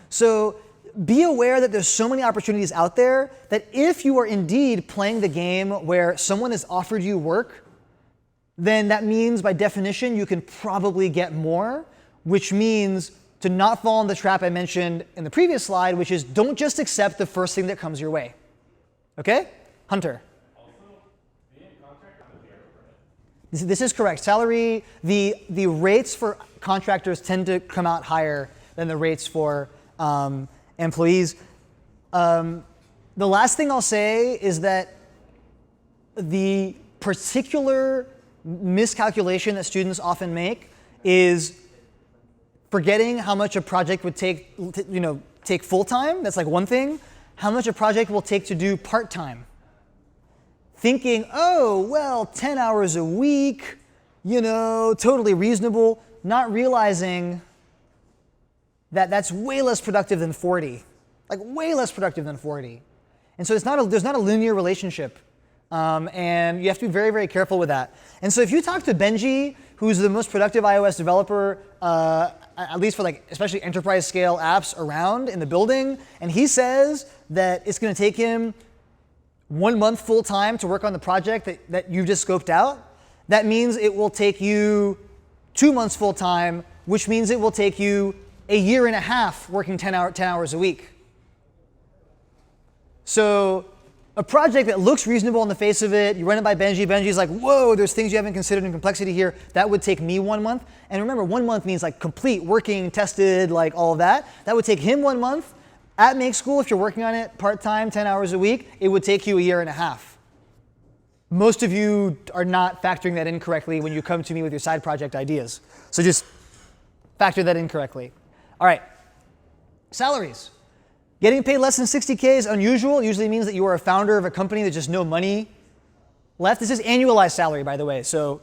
So be aware that there's so many opportunities out there that if you are indeed playing the game where someone has offered you work, then that means by definition you can probably get more, which means to not fall in the trap I mentioned in the previous slide, which is don't just accept the first thing that comes your way. Okay? Hunter. Also, being in contract on the This is correct. Salary, the rates for contractors tend to come out higher than the rates for employees. The last thing I'll say is that the particular miscalculation that students often make is forgetting how much a project would take full time. That's like one thing. How much a project will take to do part time. Thinking, oh, well, 10 hours a week, totally reasonable, not realizing that that's way less productive than 40. Like way less productive than 40. And so there's not a linear relationship. And you have to be very, very careful with that. And so if you talk to Benji, who's the most productive iOS developer, at least for especially enterprise scale apps around in the building, and he says that it's going to take him 1 month full time to work on the project that you've just scoped out, that means it will take you 2 months full time, which means it will take you a year and a half working 10 hours a week. So a project that looks reasonable on the face of it, you run it by Benji, Benji's like, whoa, there's things you haven't considered in complexity here, that would take me 1 month. And remember, 1 month means complete, working, tested, all of that. That would take him 1 month. At Make School, if you're working on it part-time, 10 hours a week, it would take you a year and a half. Most of you are not factoring that in correctly when you come to me with your side project ideas. So just factor that in correctly. All right, salaries. Getting paid less than 60K is unusual. It usually means that you are a founder of a company that just no money left. This is annualized salary, by the way, so,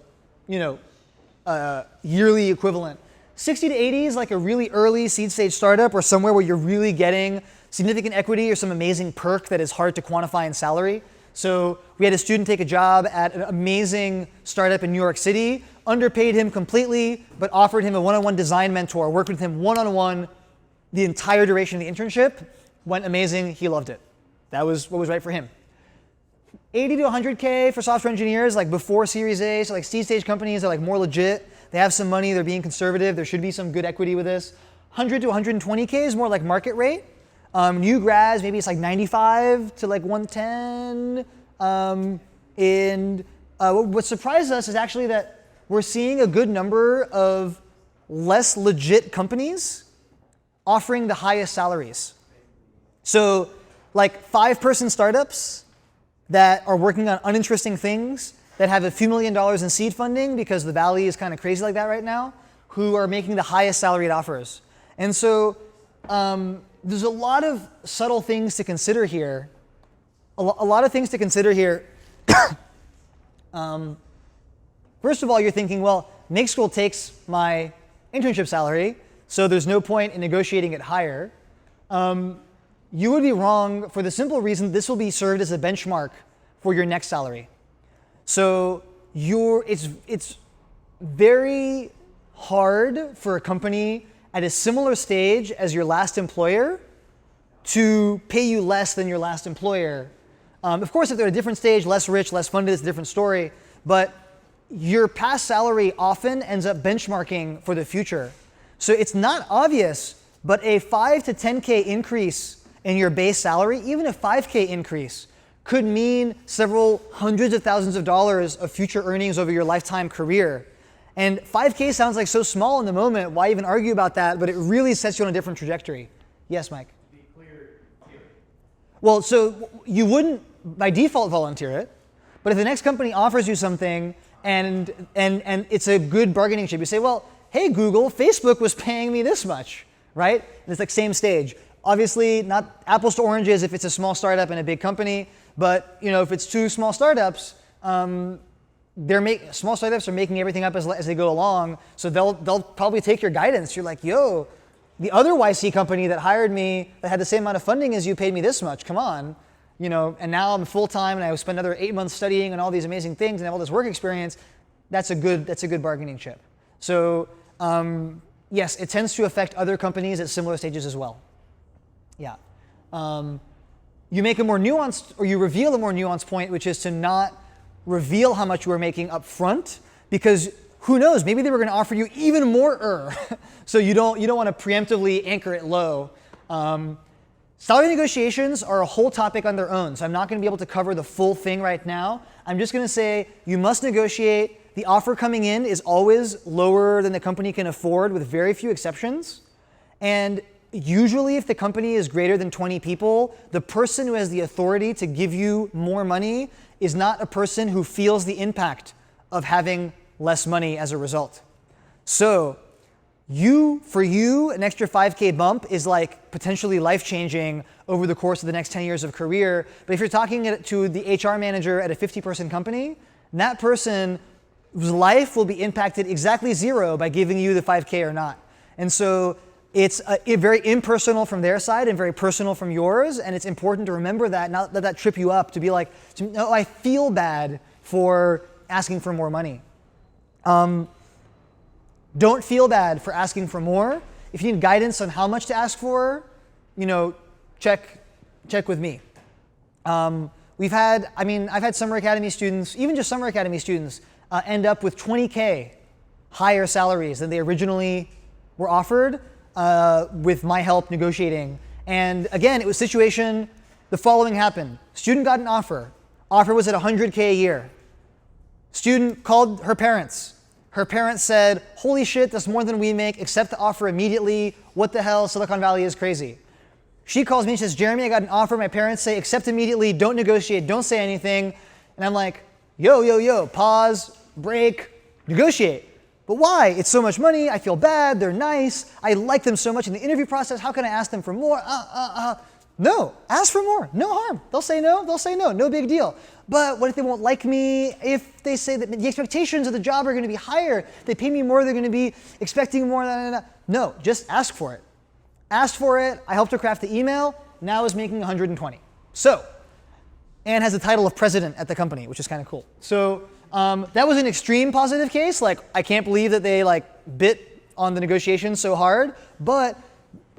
yearly equivalent. 60 to 80 is like a really early seed stage startup or somewhere where you're really getting significant equity or some amazing perk that is hard to quantify in salary. So we had a student take a job at an amazing startup in New York City, underpaid him completely, but offered him a one-on-one design mentor, worked with him one-on-one the entire duration of the internship. Went amazing, he loved it. That was what was right for him. 80 to 100K for software engineers, before Series A, so seed stage companies are more legit. They have some money, they're being conservative, there should be some good equity with this. 100 to 120K is more like market rate. New grads, maybe it's 95 to 110. What surprised us is actually that we're seeing a good number of less legit companies offering the highest salaries. So 5-person startups that are working on uninteresting things, that have a few $1 million in seed funding because the valley is kind of crazy like that right now, who are making the highest salaried offers. And so there's a lot of subtle things to consider here. A lot of things to consider here. First of all, you're thinking, well, Make School takes my internship salary, so there's no point in negotiating it higher. You would be wrong for the simple reason this will be served as a benchmark for your next salary. So it's very hard for a company at a similar stage as your last employer to pay you less than your last employer. Of course, if they're at a different stage, less rich, less funded, it's a different story. But your past salary often ends up benchmarking for the future. So it's not obvious, but a 5 to 10K increase in your base salary, even a 5K increase, could mean several hundreds of thousands of dollars of future earnings over your lifetime career. And 5K sounds like so small in the moment, why even argue about that? But it really sets you on a different trajectory. Yes, Mike? To be clear, Well, so you wouldn't by default volunteer it, but if the next company offers you something and it's a good bargaining chip, you say, well, hey Google, Facebook was paying me this much, right? And it's same stage. Obviously, not apples to oranges if it's a small startup and a big company, but if it's two small startups, small startups are making everything up as they go along, so they'll probably take your guidance. You're like, yo, the other YC company that hired me that had the same amount of funding as you paid me this much. Come on, and now I'm full time and I spend another 8 months studying and all these amazing things and have all this work experience. That's a good bargaining chip. So yes, it tends to affect other companies at similar stages as well. Yeah. You make a more nuanced, or you reveal a more nuanced point, which is to not reveal how much you are making up front, because who knows, maybe they were going to offer you even more so you don't want to preemptively anchor it low. Salary negotiations are a whole topic on their own, so I'm not going to be able to cover the full thing right now. I'm just going to say you must negotiate the offer coming in is always lower than the company can afford with very few exceptions. And usually if the company is greater than 20 people, the person who has the authority to give you more money is not a person who feels the impact of having less money as a result. So for you, an extra 5K bump is like potentially life-changing over the course of the next 10 years of career. But if you're talking to the HR manager at a 50-person company, that person's life will be impacted exactly zero by giving you the 5K or not. And so it's very impersonal from their side and very personal from yours, and it's important to remember that, not let that trip you up to be like, no, I feel bad for asking for more money. Don't feel bad for asking for more. If you need guidance on how much to ask for, check with me. I've had summer academy students, even just summer academy students, end up with 20K higher salaries than they originally were offered with my help negotiating. And again, it was situation, the following happened. Student got an offer. Offer was at 100K a year. Student called her parents. Her parents said, holy shit, that's more than we make, accept the offer immediately. What the hell, Silicon Valley is crazy. She calls me and says, Jeremy, I got an offer. My parents say, accept immediately, don't negotiate, don't say anything. And I'm like, yo, pause, break, negotiate. But why? It's so much money, I feel bad, they're nice, I like them so much in the interview process, how can I ask them for more? No, ask for more, no harm. They'll say no, no big deal. But what if they won't like me? If they say that the expectations of the job are going to be higher, they pay me more, they're going to be expecting more, No, just ask for it. Asked for it, I helped her craft the email, now is making 120. So, and has the title of president at the company, which is kind of cool. So that was an extreme positive case. Like, I can't believe that they bit on the negotiations so hard, but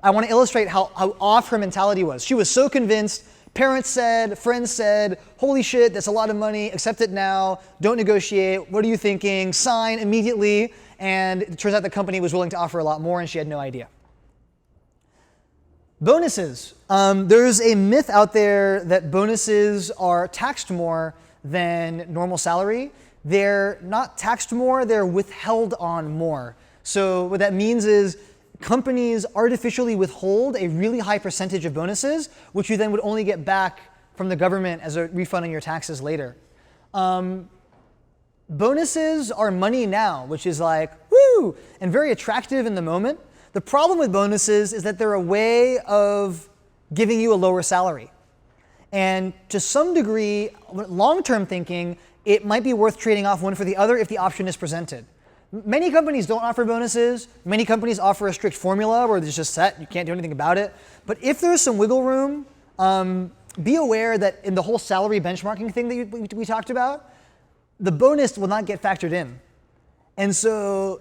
I want to illustrate how off her mentality was. She was so convinced, parents said, friends said, holy shit, that's a lot of money, accept it now, don't negotiate, what are you thinking, sign immediately, and it turns out the company was willing to offer a lot more and she had no idea. Bonuses. There's a myth out there that bonuses are taxed more than normal salary. They're not taxed more, they're withheld on more. So what that means is companies artificially withhold a really high percentage of bonuses, which you then would only get back from the government as a refund on your taxes later. Bonuses are money now, which is like, woo, and very attractive in the moment. The problem with bonuses is that they're a way of giving you a lower salary. And to some degree, long-term thinking, it might be worth trading off one for the other if the option is presented. Many companies don't offer bonuses. Many companies offer a strict formula where it's just set, you can't do anything about it. But if there's some wiggle room, be aware that in the whole salary benchmarking thing that we talked about, the bonus will not get factored in. And so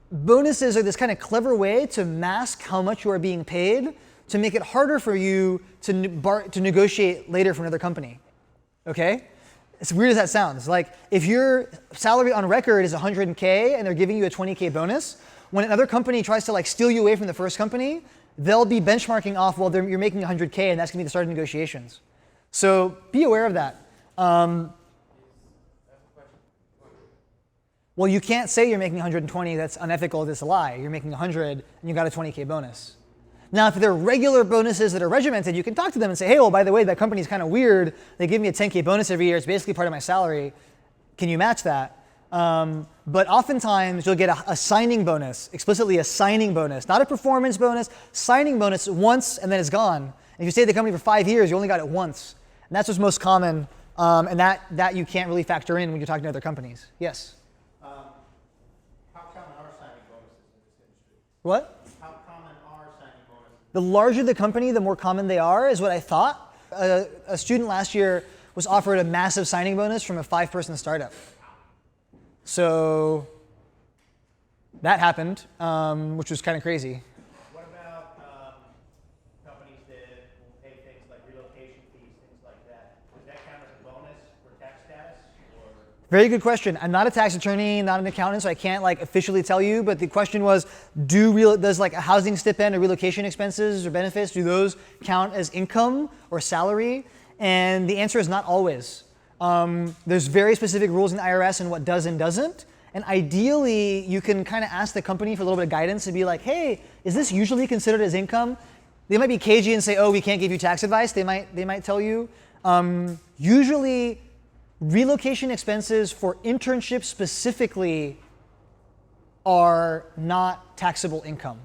bonuses are this kind of clever way to mask how much you are being paid to make it harder for you to negotiate later from another company. Okay? As weird as that sounds. Like, if your salary on record is 100K and they're giving you a 20K bonus, when another company tries to steal you away from the first company, they'll be benchmarking off, well, you're making 100K and that's going to be the start of negotiations. So be aware of that. Well, you can't say you're making 120, that's unethical, that's a lie. You're making 100 and you got a 20K bonus. Now, if they're regular bonuses that are regimented, you can talk to them and say, hey, well, by the way, that company's kind of weird. They give me a 10K bonus every year. It's basically part of my salary. Can you match that? But oftentimes, you'll get a signing bonus, explicitly a signing bonus, not a performance bonus, signing bonus once, and then it's gone. And if you stay at the company for 5 years, you only got it once. And that's what's most common, and that you can't really factor in when you're talking to other companies. Yes? How common are signing bonuses in this industry? What? The The larger the company, the more common they are, is what I thought. A student last year was offered a massive signing bonus from a 5-person startup. So that happened, which was kind of crazy. What about companies that will pay things like relocation fees, things like that? Does that count as a bonus for tax status? Or? Very good question. I'm not a tax attorney, not an accountant, so I can't officially tell you, but the question was, does a housing stipend or relocation expenses or benefits, do those count as income or salary? And the answer is not always. There's very specific rules in the IRS on what does and doesn't, And ideally, you can kind of ask the company for a little bit of guidance and be like, hey, is this usually considered as income? They might be cagey and say, oh, we can't give you tax advice. They might tell you. Usually, relocation expenses for internships specifically are not taxable income.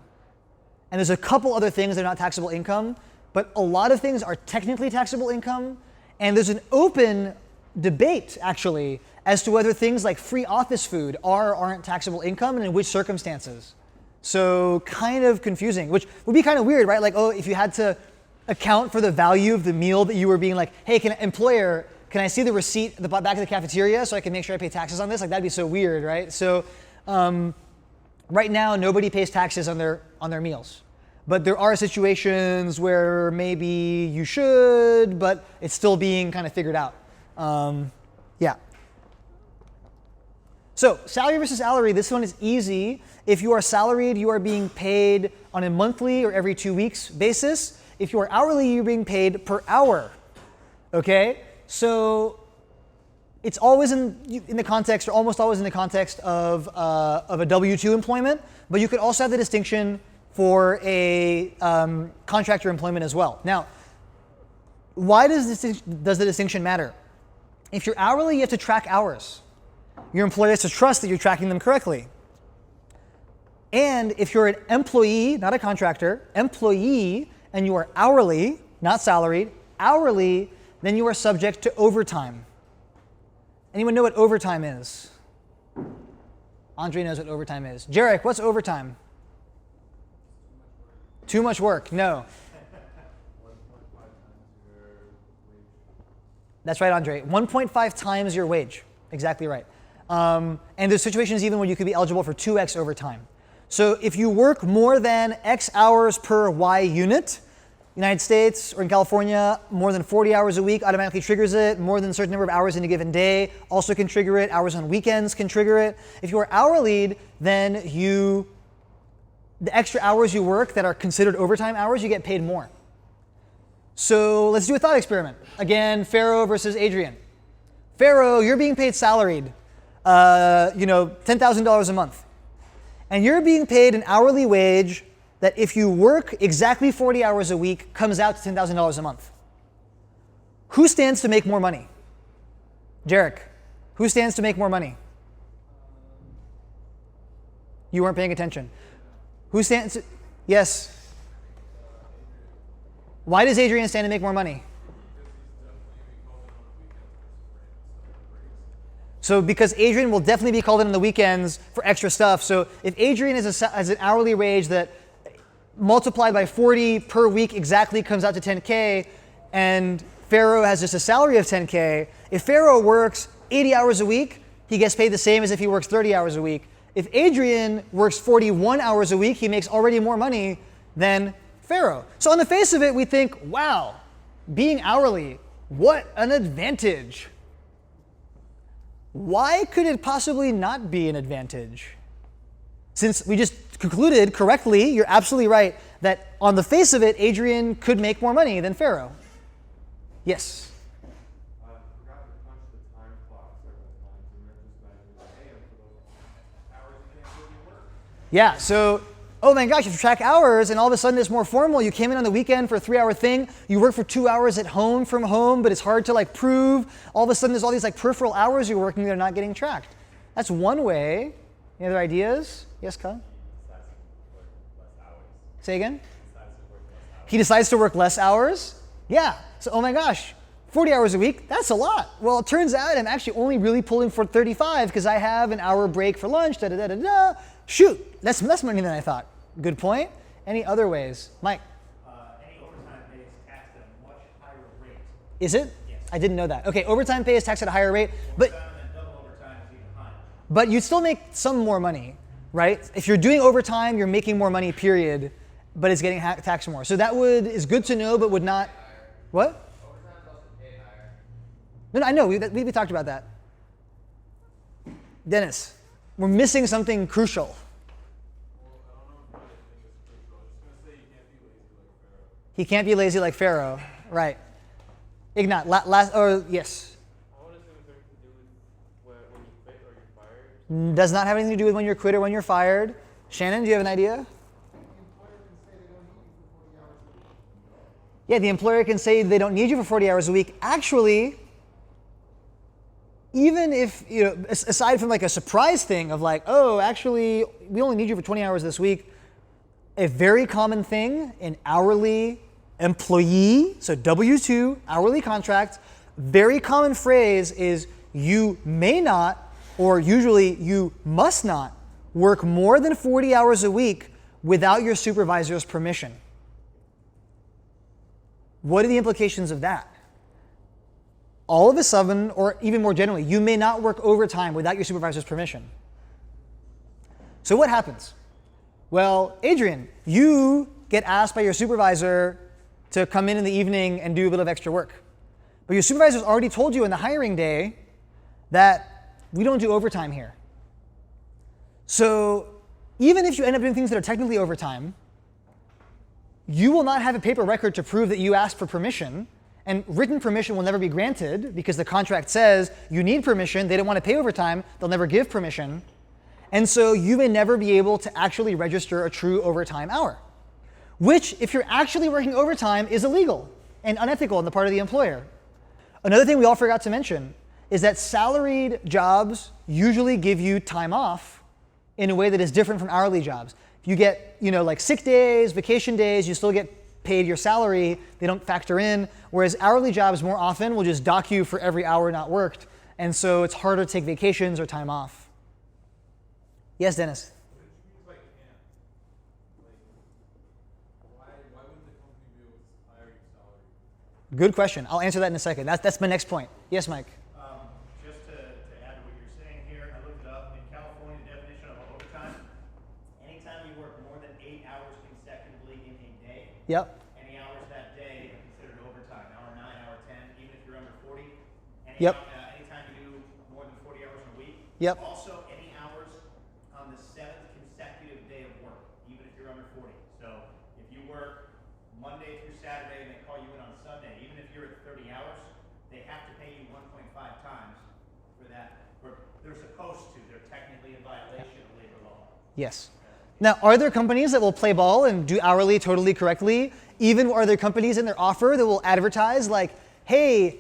And there's a couple other things that are not taxable income, but a lot of things are technically taxable income. And there's an open debate, actually, as to whether things like free office food are or aren't taxable income and in which circumstances. So kind of confusing, which would be kind of weird, right? Like, oh, if you had to account for the value of the meal that you were being like, hey, employer, can I see the receipt at the back of the cafeteria so I can make sure I pay taxes on this? Like, that'd be so weird, right? So right now, nobody pays taxes on their meals. But there are situations where maybe you should, but it's still being kind of figured out. Yeah. So salary versus salary, this one is easy. If you are salaried, you are being paid on a monthly or every 2 weeks basis. If you are hourly, you're being paid per hour. Okay? So it's always in the context, or almost always in the context of a W-2 employment, but you could also have the distinction for a contractor employment as well. Now, why does the distinction matter? If you're hourly, you have to track hours. Your employer has to trust that you're tracking them correctly. And if you're an employee, not a contractor, employee, and you are hourly, not salaried, hourly, then you are subject to overtime. Anyone know what overtime is? Andre knows what overtime is. Jarek, what's overtime? Too much work. No. 1.5 times your wage. That's right, Andre. 1.5 times your wage. Exactly right. And there's situations even where you could be eligible for 2x overtime. So if you work more than X hours per Y unit, United States or in California, more than 40 hours a week automatically triggers it. More than a certain number of hours in a given day also can trigger it. Hours on weekends can trigger it. If you are hourly, then the extra hours you work that are considered overtime hours, you get paid more. So let's do a thought experiment. Again, Pharaoh versus Adrian. Pharaoh, you're being paid salaried, $10,000 a month. And you're being paid an hourly wage that if you work exactly 40 hours a week comes out to $10,000 a month. Who stands to make more money? Jarek, who stands to make more money? You weren't paying attention. Who stands to, yes. Why does Adrian stand to make more money? So because Adrian will definitely be called in on the weekends for extra stuff. So if Adrian has an hourly wage that multiplied by 40 per week exactly comes out to 10K, and Pharaoh has just a salary of 10K, if Pharaoh works 80 hours a week, he gets paid the same as if he works 30 hours a week. If Adrian works 41 hours a week, he makes already more money than Pharaoh. So on the face of it, we think, wow, being hourly, what an advantage. Why could it possibly not be an advantage? Since we just concluded correctly, you're absolutely right, that on the face of it, Adrian could make more money than Pharaoh. Yes? I forgot to punch the time clock several times, and they're just like, hey, for those hours you can't really work. Yeah, so, oh my gosh, if you track hours and all of a sudden it's more formal, you came in on the weekend for a 3-hour thing, you work for 2 hours at home from home, but it's hard to prove. All of a sudden there's all these peripheral hours you're working that are not getting tracked. That's one way. Any other ideas? Yes, Kyle? Say again? He decides to work less hours? Yeah. So, oh my gosh, 40 hours a week, that's a lot. Well, it turns out I'm actually only really pulling for 35 because I have an hour break for lunch, da-da-da-da-da. Shoot, that's less money than I thought. Good point. Any other ways? Mike? Any overtime pay is taxed at a much higher rate. Is it? Yes. I didn't know that. Okay, overtime pay is taxed at a higher rate, but Overtime and then double overtime is even higher. but you still make some more money, right? If you're doing overtime, you're making more money, period, but it's getting taxed more. So that is good to know, but would not. What? Overtime's also paid higher. No, I know. We talked about that. Dennis, we're missing something crucial. Well, I don't know if I think it's crucial. I'm just going to say you can't be lazy like Pharaoh. He can't be lazy like Pharaoh. Right. Ignat, yes. I want to assume it's something to do with when you quit or you're fired, Does not have anything to do with when you're quit or when you're fired. Shannon, do you have an idea? Yeah, the employer can say they don't need you for 40 hours a week. Actually, even if, aside from like a surprise thing of like, oh, actually, we only need you for 20 hours this week, a very common thing in hourly employee, so W-2, hourly contract, very common phrase is you may not, or usually you must not, work more than 40 hours a week without your supervisor's permission. What are the implications of that? All of a sudden, or even more generally, you may not work overtime without your supervisor's permission. So what happens? Well, Adrian, you get asked by your supervisor to come in the evening and do a bit of extra work. But your supervisor's already told you in the hiring day that we don't do overtime here. So even if you end up doing things that are technically overtime, you will not have a paper record to prove that you asked for permission, and written permission will never be granted because the contract says you need permission. They don't want to pay overtime. They'll never give permission. And so you may never be able to actually register a true overtime hour, which, if you're actually working overtime, is illegal and unethical on the part of the employer. Another thing we all forgot to mention is that salaried jobs usually give you time off in a way that is different from hourly jobs. If you get, like sick days, vacation days, you still get paid your salary. They don't factor in. Whereas hourly jobs more often will just dock you for every hour not worked. And so it's harder to take vacations or time off. Yes, Dennis? What did you mean by can't? Like, why wouldn't the company be able to hire you salary? Good question. I'll answer that in a second. That's my next point. Yes, Mike? Just to add to what you're saying here, I looked it up. In California, the definition of overtime, anytime you work more than 8 hours consecutively in a day, Yep. any hours that day are considered overtime. Hour 9, hour 10, even if you're under 40. Yep. Anytime you do more than 40 hours in a week. Yep. Also, any hours on the 7th consecutive day of work, even if you're under 40. So if you work Monday through Saturday and they call you in on Sunday, even if you're at 30 hours, they have to pay you 1.5 times for that. Or they're supposed to. They're technically in violation of labor law. Yes. Now, are there companies that will play ball and do hourly totally correctly? Even are there companies in their offer that will advertise like, hey,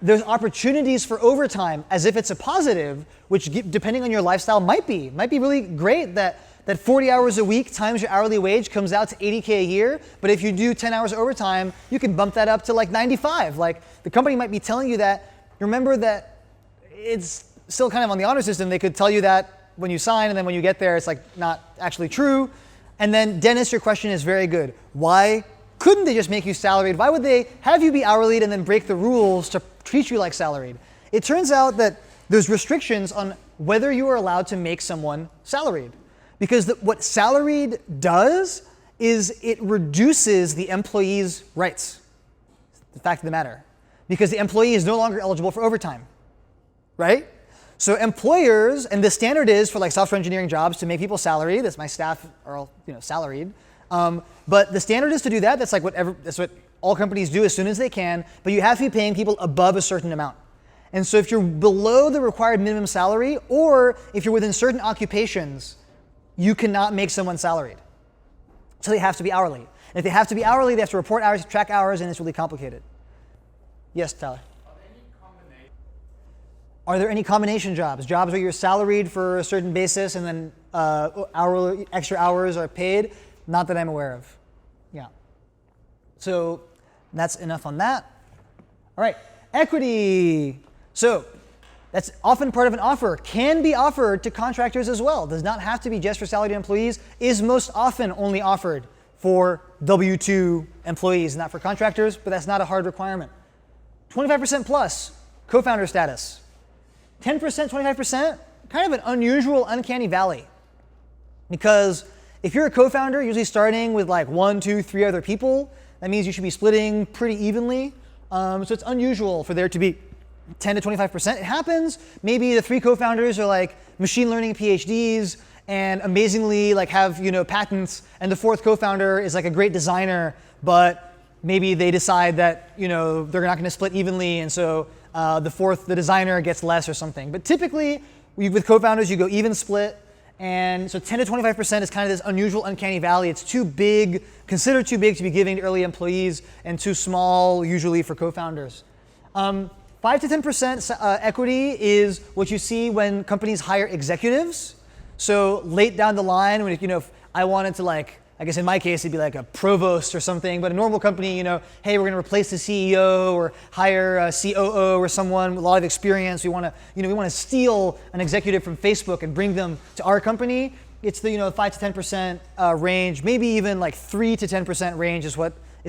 there's opportunities for overtime as if it's a positive, which depending on your lifestyle might be really great that 40 hours a week times your hourly wage comes out to $80K a year. But if you do 10 hours overtime, you can bump that up to like 95. Like the company might be telling you that. Remember that it's still kind of on the honor system. They could tell you that when you sign, and then when you get there, it's like not actually true. And then Dennis, your question is very good. Why couldn't they just make you salaried? Why would they have you be hourly and then break the rules to treat you like salaried? It turns out that there's restrictions on whether you are allowed to make someone salaried. Because what salaried does is it reduces the employee's rights. It's the fact of the matter. Because the employee is no longer eligible for overtime, right? So employers, and the standard is for like software engineering jobs to make people salaried. That's my staff are all salaried. But the standard is to do that. That's what all companies do as soon as they can. But you have to be paying people above a certain amount. And so if you're below the required minimum salary, or if you're within certain occupations, you cannot make someone salaried. So they have to be hourly. And if they have to be hourly, they have to report hours, track hours, and it's really complicated. Yes, Tyler? Are there any combination jobs? Jobs where you're salaried for a certain basis and then hourly, extra hours are paid? Not that I'm aware of. Yeah. So that's enough on that. All right, equity. So that's often part of an offer, can be offered to contractors as well. Does not have to be just for salaried employees, is most often only offered for W-2 employees, not for contractors, but that's not a hard requirement. 25% plus, co-founder status. 10%, 25%, kind of an unusual, uncanny valley. Because if you're a co-founder, usually starting with like 1, 2, 3 other people, that means you should be splitting pretty evenly. So it's unusual for there to be 10 to 25%. It happens. Maybe the 3 co-founders are like machine learning PhDs and amazingly like have patents, and the 4th co-founder is like a great designer, but maybe they decide that they're not going to split evenly, and so the designer gets less or something. But typically, with co-founders, you go even split. And so 10 to 25% is kind of this unusual, uncanny valley. It's too big, considered too big to be giving to early employees, and too small usually for co-founders. 5 to 10% equity is what you see when companies hire executives. So late down the line, when if I wanted to I guess in my case it'd be like a provost or something, but a normal company, hey, we're going to replace the CEO or hire a COO or someone with a lot of experience. We want to steal an executive from Facebook and bring them to our company. It's the 5 to 10% range, maybe even like 3 to 10% range is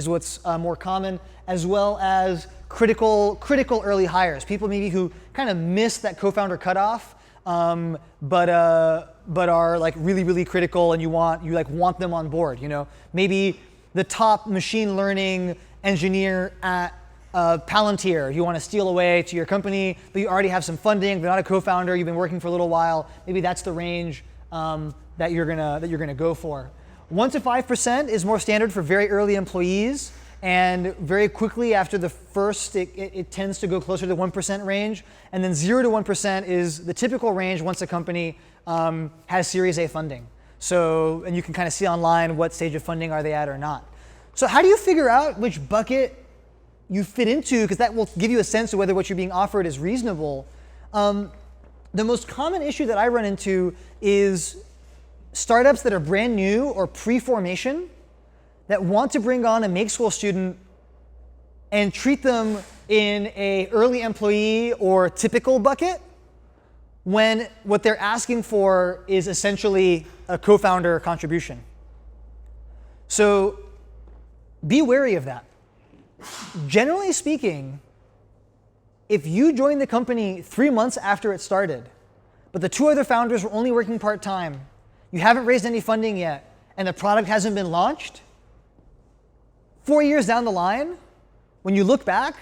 what's more common, as well as critical early hires, people maybe who kind of miss that co-founder cutoff, but are like really critical, and you want them on board. Maybe the top machine learning engineer at Palantir you want to steal away to your company, but you already have some funding. They're not a co-founder. You've been working for a little while. Maybe that's the range that you're gonna go for. 1 to 5% is more standard for very early employees. And very quickly after the first, it tends to go closer to the 1% range. And then 0 to 1% is the typical range once a company has Series A funding. So, and you can kind of see online what stage of funding are they at or not. So how do you figure out which bucket you fit into? Because that will give you a sense of whether what you're being offered is reasonable. The most common issue that I run into is startups that are brand new or pre-formation that want to bring on a make school student and treat them in a early employee or typical bucket, when what they're asking for is essentially a co-founder contribution. So be wary of that. Generally speaking, if you join the company 3 months after it started, but the 2 other founders were only working part-time, you haven't raised any funding yet, and the product hasn't been launched, 4 years down the line, when you look back,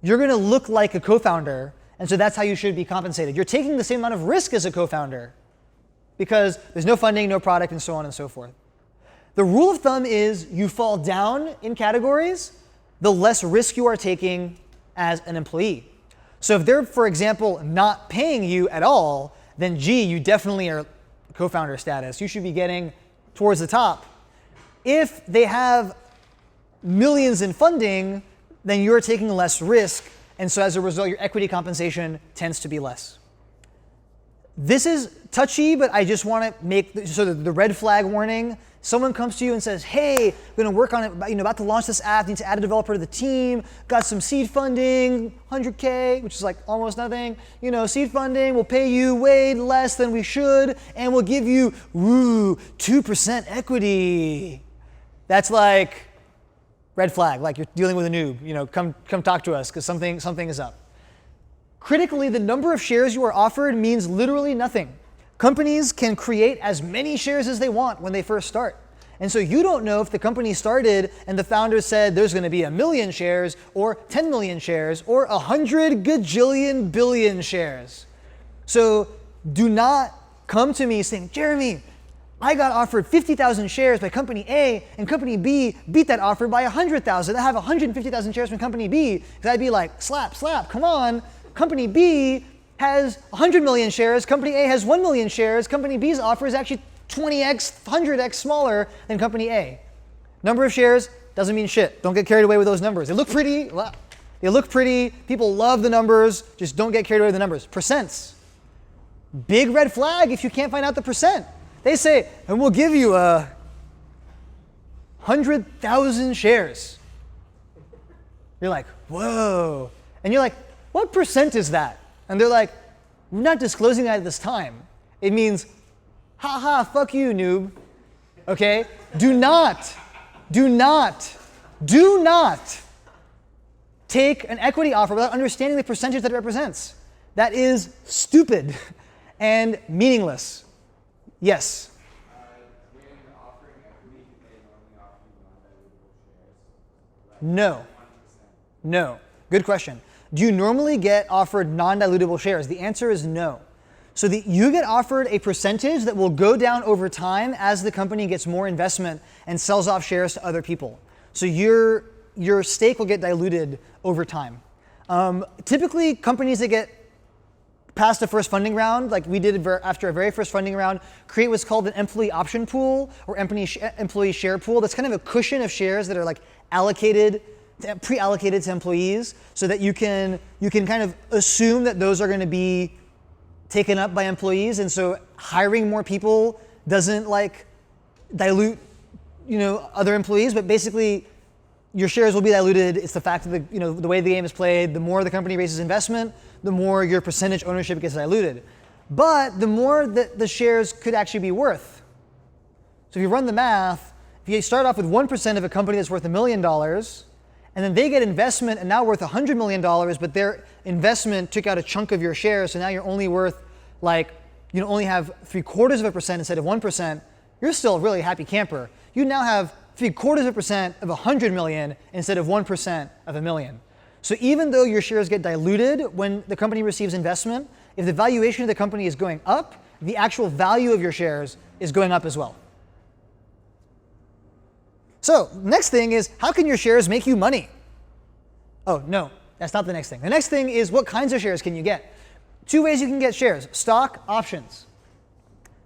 you're going to look like a co-founder, and so that's how you should be compensated. You're taking the same amount of risk as a co-founder because there's no funding, no product, and so on and so forth. The rule of thumb is you fall down in categories, the less risk you are taking as an employee. So if they're, for example, not paying you at all, then you definitely are co-founder status. You should be getting towards the top. If they have millions in funding, then you're taking less risk, and so as a result, your equity compensation tends to be less. This is touchy, but I just want to make the red flag warning. Someone comes to you and says, hey, we're going to work on it, about to launch this app, need to add a developer to the team, got some seed funding, 100K, which is like almost nothing. Seed funding, we'll pay you way less than we should, and we'll give you, 2% equity. That's like red flag, like you're dealing with a noob. Come talk to us because something is up. Critically, the number of shares you are offered means literally nothing. Companies can create as many shares as they want when they first start. And so you don't know if the company started and the founders said there's going to be 1 million shares or 10 million shares or 100 gajillion billion shares. So do not come to me saying, Jeremy, I got offered 50,000 shares by company A, and company B beat that offer by 100,000. I have 150,000 shares from company B. Because I'd be like, slap, come on. Company B has 100 million shares. Company A has 1 million shares. Company B's offer is actually 20x, 100x smaller than company A. Number of shares doesn't mean shit. Don't get carried away with those numbers. They look pretty. People love the numbers. Just don't get carried away with the numbers. Percents. Big red flag if you can't find out the percent. They say, and we'll give you 100,000 shares. You're like, whoa. And you're like, what percent is that? And they're like, we're not disclosing that at this time. It means, haha, fuck you, noob. Okay? Do not take an equity offer without understanding the percentage that it represents. That is stupid and meaningless. Yes? When offering equity, do they normally offer you non-dilutable shares? No. Good question. Do you normally get offered non-dilutable shares? The answer is no. So you get offered a percentage that will go down over time as the company gets more investment and sells off shares to other people. So your stake will get diluted over time. Typically, companies that get past the first funding round, like we did after a very first funding round, create what's called an employee option pool or employee share pool. That's kind of a cushion of shares that are like pre-allocated to employees, so that you can kind of assume that those are going to be taken up by employees, and so hiring more people doesn't like dilute, other employees, but basically your shares will be diluted. It's the fact of the way the game is played. The more the company raises investment, the more your percentage ownership gets diluted. But the more that the shares could actually be worth. So if you run the math, if you start off with 1% of a company that's worth $1 million, and then they get investment and now worth $100 million, but their investment took out a chunk of your shares, so now you're only worth only have 0.75% instead of 1%, you're still a really happy camper. You now have 0.75% of 100 million instead of 1% of $1 million. So even though your shares get diluted when the company receives investment, if the valuation of the company is going up, the actual value of your shares is going up as well. So next thing is, how can your shares make you money? Oh, no, that's not the next thing. The next thing is, what kinds of shares can you get? 2 ways you can get shares: stock, options.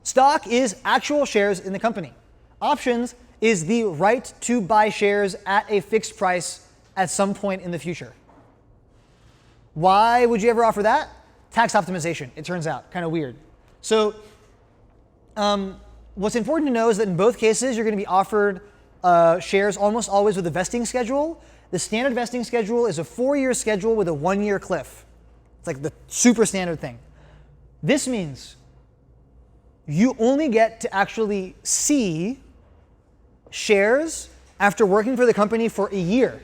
Stock is actual shares in the company. Options is the right to buy shares at a fixed price at some point in the future. Why would you ever offer that? Tax optimization, it turns out. Kind of weird. So what's important to know is that in both cases, you're going to be offered shares almost always with a vesting schedule. The standard vesting schedule is a 4-year schedule with a 1-year cliff. It's like the super standard thing. This means you only get to actually see shares after working for the company for a year.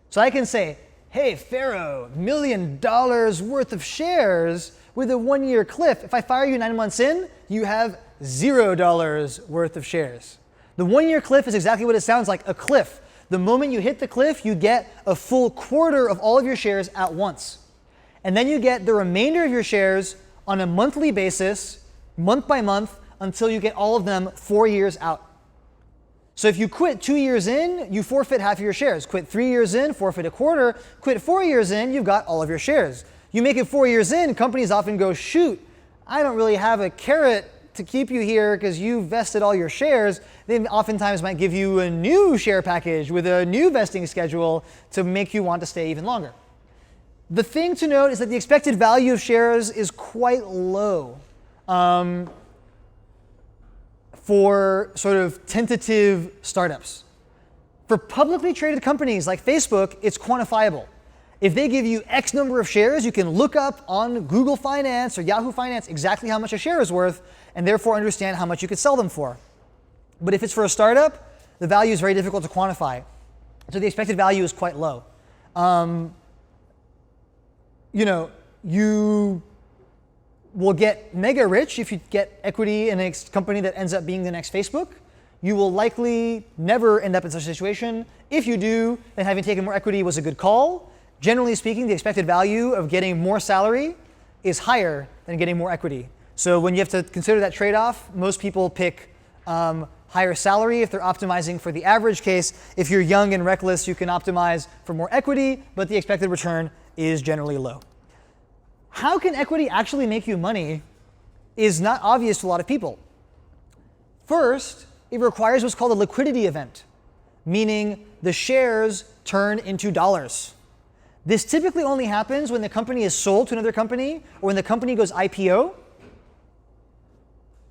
So I can say, hey, Pharaoh, $1 million worth of shares with a 1-year cliff. If I fire you 9 months in, you have $0 worth of shares. The 1-year cliff is exactly what it sounds like, a cliff. The moment you hit the cliff, you get a full quarter of all of your shares at once. And then you get the remainder of your shares on a monthly basis, month by month, until you get all of them 4 years out. So if you quit 2 years in, you forfeit half of your shares. Quit 3 years in, forfeit a quarter. Quit 4 years in, you've got all of your shares. You make it 4 years in, companies often go, shoot, I don't really have a carrot to keep you here because you vested all your shares. They oftentimes might give you a new share package with a new vesting schedule to make you want to stay even longer. The thing to note is that the expected value of shares is quite low for sort of tentative startups. For publicly traded companies like Facebook, it's quantifiable. If they give you X number of shares, you can look up on Google Finance or Yahoo Finance exactly how much a share is worth, and therefore understand how much you could sell them for. But if it's for a startup, the value is very difficult to quantify. So the expected value is quite low. You will get mega rich if you get equity in a company that ends up being the next Facebook. You will likely never end up in such a situation. If you do, then having taken more equity was a good call. Generally speaking, the expected value of getting more salary is higher than getting more equity. So when you have to consider that trade-off, most people pick higher salary if they're optimizing for the average case. If you're young and reckless, you can optimize for more equity, but the expected return is generally low. How can equity actually make you money is not obvious to a lot of people. First, it requires what's called a liquidity event, meaning the shares turn into dollars. This typically only happens when the company is sold to another company or when the company goes IPO,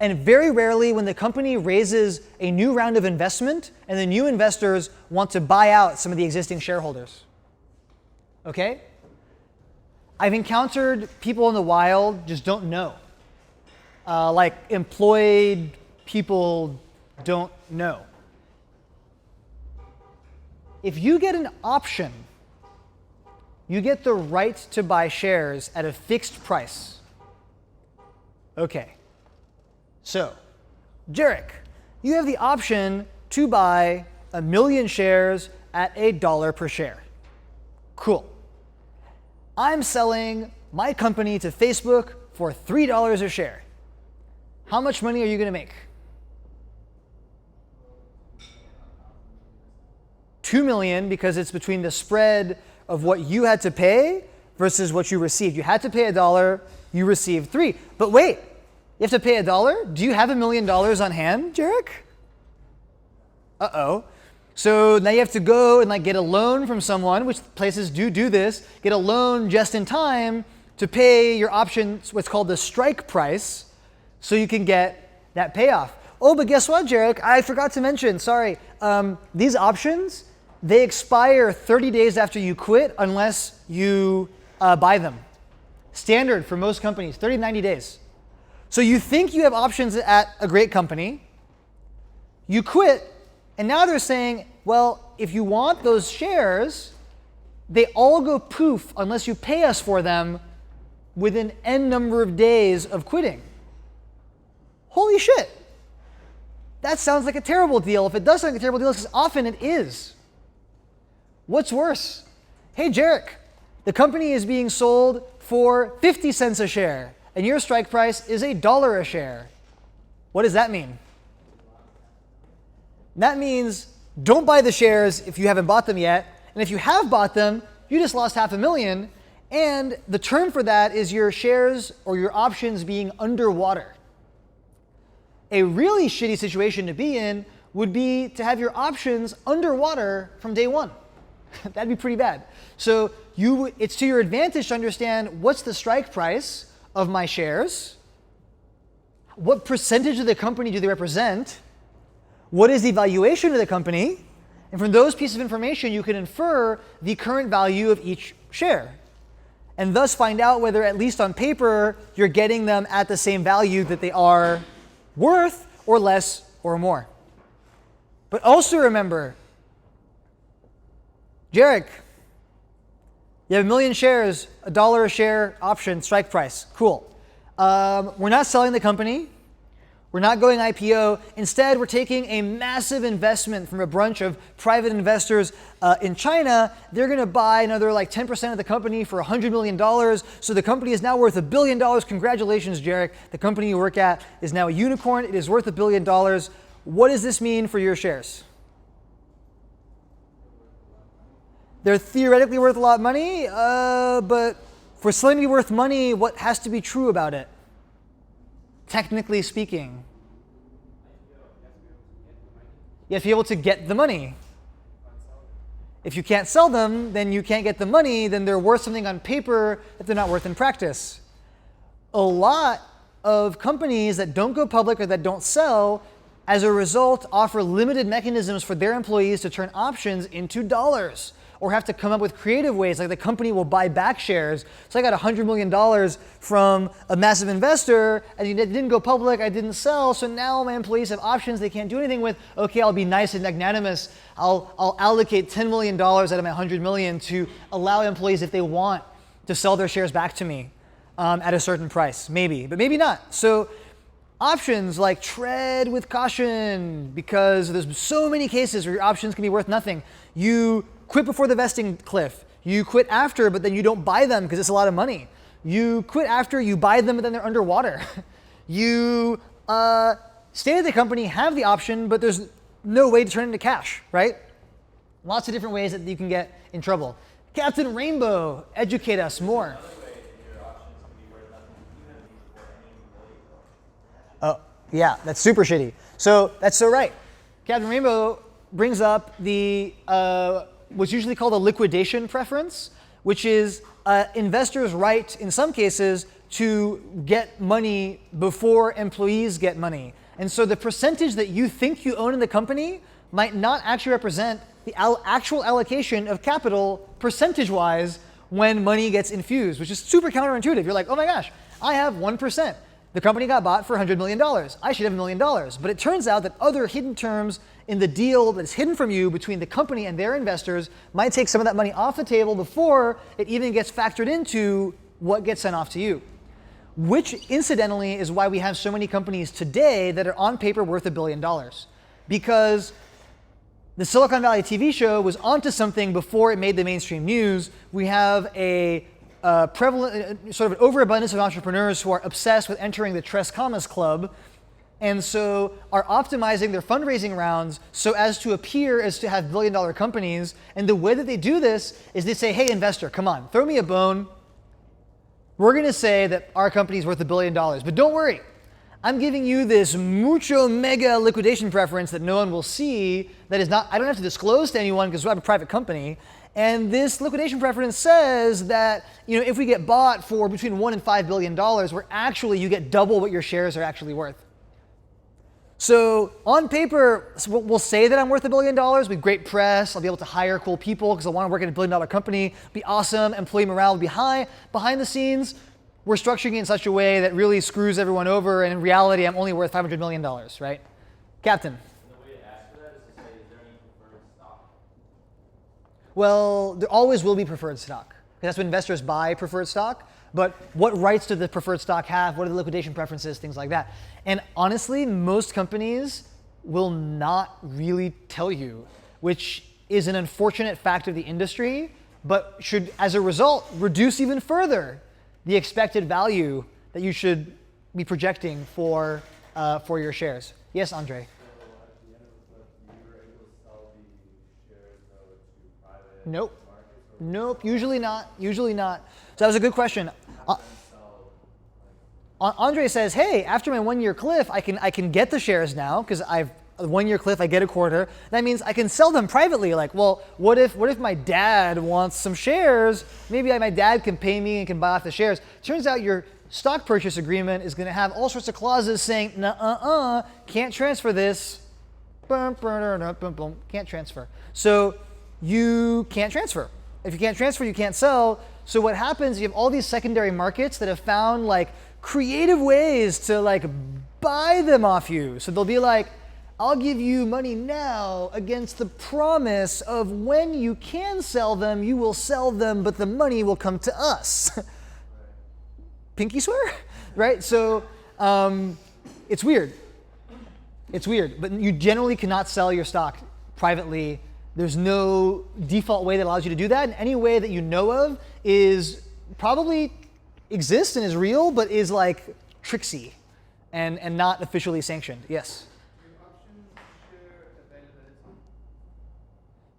and very rarely when the company raises a new round of investment and the new investors want to buy out some of the existing shareholders. Okay? I've encountered people in the wild just don't know. Like employed people don't know. If you get an option, you get the right to buy shares at a fixed price. Okay. So, Jarek, you have the option to buy 1 million shares at $1 per share. Cool. I'm selling my company to Facebook for $3 a share. How much money are you going to make? $2 million, because it's between the spread of what you had to pay versus what you received. You had to pay $1, you received 3. But wait, you have to pay $1? Do you have $1 million on hand, Jarek? Uh-oh. So now you have to go and like get a loan from someone, which places do this, get a loan just in time to pay your option, what's called the strike price, so you can get that payoff. Oh, but guess what, Jarek? I forgot to mention, sorry. These options, they expire 30 days after you quit unless you buy them. Standard for most companies, 30 to 90 days. So you think you have options at a great company, you quit, and now they're saying, well, if you want those shares, they all go poof unless you pay us for them within N number of days of quitting. Holy shit. That sounds like a terrible deal. If it does sound like a terrible deal, it's because often it is. What's worse? Hey, Jarek, the company is being sold for 50 cents a share, and your strike price is $1 a share. What does that mean? That means don't buy the shares if you haven't bought them yet, and if you have bought them, you just lost $500,000, and the term for that is your shares or your options being underwater. A really shitty situation to be in would be to have your options underwater from day one. That'd be pretty bad. So it's to your advantage to understand what's the strike price of my shares, what percentage of the company do they represent, what is the valuation of the company, and from those pieces of information you can infer the current value of each share, and thus find out whether, at least on paper, you're getting them at the same value that they are worth, or less, or more. But also remember, Jarek, you have 1 million shares, $1 a share option, strike price. Cool. We're not selling the company. We're not going IPO. Instead, we're taking a massive investment from a bunch of private investors in China. They're going to buy another like 10% of the company for $100 million. So the company is now worth $1 billion. Congratulations, Jarek. The company you work at is now a unicorn. It is worth $1 billion. What does this mean for your shares? They're theoretically worth a lot of money, but for something to be worth money, what has to be true about it? Technically speaking, you have to be able to get the money. If you can't sell them, then you can't get the money, then they're worth something on paper that they're not worth in practice. A lot of companies that don't go public or that don't sell, as a result, offer limited mechanisms for their employees to turn options into dollars, or have to come up with creative ways, like the company will buy back shares. So I got $100 million from a massive investor, and it didn't go public, I didn't sell, so now my employees have options they can't do anything with. Okay, I'll be nice and magnanimous. I'll allocate $10 million out of my $100 million to allow employees, if they want, to sell their shares back to me at a certain price. Maybe, but maybe not. So options, like, tread with caution, because there's so many cases where your options can be worth nothing. You quit before the vesting cliff. You quit after, but then you don't buy them because it's a lot of money. You quit after, you buy them, but then they're underwater. You stay at the company, have the option, but there's no way to turn it into cash, right? Lots of different ways that you can get in trouble. Captain Rainbow, educate us more. Oh, yeah, that's super shitty. So that's so right. Captain Rainbow brings up the what's usually called a liquidation preference, which is investors' right, in some cases, to get money before employees get money. And so the percentage that you think you own in the company might not actually represent the actual allocation of capital percentage-wise when money gets infused, which is super counterintuitive. You're like, oh my gosh, I have 1%. The company got bought for $100 million. I should have $1 million. But it turns out that other hidden terms in the deal that's hidden from you between the company and their investors might take some of that money off the table before it even gets factored into what gets sent off to you. Which, incidentally, is why we have so many companies today that are on paper worth $1 billion. Because the Silicon Valley TV show was onto something before it made the mainstream news. We have a prevalent, sort of an overabundance of entrepreneurs who are obsessed with entering the Tres Commas Club, and so are optimizing their fundraising rounds so as to appear as to have billion-dollar companies. And the way that they do this is they say, hey, investor, come on, throw me a bone. We're going to say that our company is worth $1 billion. But don't worry. I'm giving you this mucho mega liquidation preference that no one will see, that is not, I don't have to disclose to anyone because we're a private company. And this liquidation preference says that, if we get bought for between $1 and $5 billion, where actually you get double what your shares are actually worth. So on paper, we'll say that I'm worth $1 billion with great press. I'll be able to hire cool people because I want to work at $1 billion company. Be awesome. Employee morale will be high. Behind the scenes, we're structuring it in such a way that really screws everyone over. And in reality, I'm only worth $500 million, right? Captain. And the way to ask for that is to say, is there any preferred stock? Well, there always will be preferred stock. That's when investors buy preferred stock. But what rights do the preferred stock have? What are the liquidation preferences? Things like that. And honestly, most companies will not really tell you, which is an unfortunate fact of the industry, but should, as a result, reduce even further the expected value that you should be projecting for your shares. Yes, Andre? So at the end of the clip, you were able to sell the shares though to private Nope. markets? Or Nope, usually not. Usually not. So that was a good question. Andre says, hey, after my 1 year cliff, I can get the shares now because I've a 1 year cliff, I get a quarter. That means I can sell them privately. Like, well, what if my dad wants some shares? Maybe my dad can pay me and can buy off the shares. Turns out your stock purchase agreement is going to have all sorts of clauses saying, can't transfer this. Can't transfer. So you can't transfer. If you can't transfer, you can't sell. So what happens, you have all these secondary markets that have found creative ways to buy them off you. So they'll be like, I'll give you money now against the promise of when you can sell them, you will sell them, but the money will come to us. Pinky swear? Right? So it's weird. It's weird, but you generally cannot sell your stock privately. There's no default way that allows you to do that. And any way that you know of is probably exists and is real, but is tricksy and not officially sanctioned. Yes?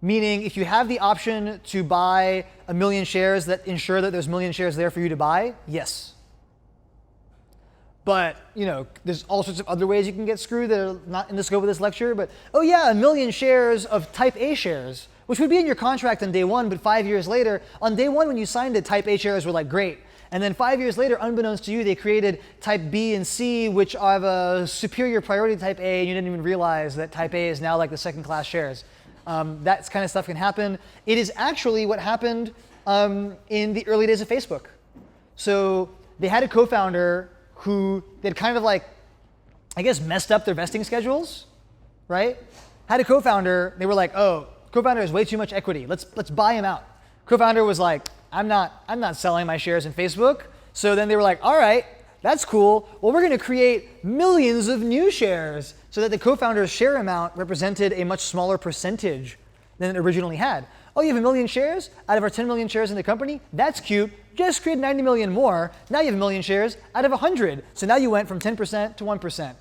Meaning if you have the option to buy 1 million shares that ensure that there's 1 million shares there for you to buy, yes. But, there's all sorts of other ways you can get screwed that are not in the scope of this lecture. But, 1 million shares of type A shares, which would be in your contract on day one, but 5 years later, on day one when you signed it, type A shares were great. And then 5 years later, unbeknownst to you, they created type B and C, which have a superior priority to type A, and you didn't even realize that type A is now the second class shares. That kind of stuff can happen. It is actually what happened in the early days of Facebook. So they had a co-founder who they'd kind of messed up their vesting schedules, right? Had a co-founder, they were like, oh, co-founder has way too much equity. Let's buy him out. Co-founder was like, I'm not selling my shares in Facebook. So then they were like, all right, that's cool. Well, we're going to create millions of new shares so that the co-founder's share amount represented a much smaller percentage than it originally had. Oh, you have 1 million shares out of our 10 million shares in the company? That's cute. Just create 90 million more. Now you have 1 million shares out of 100. So now you went from 10% to 1%.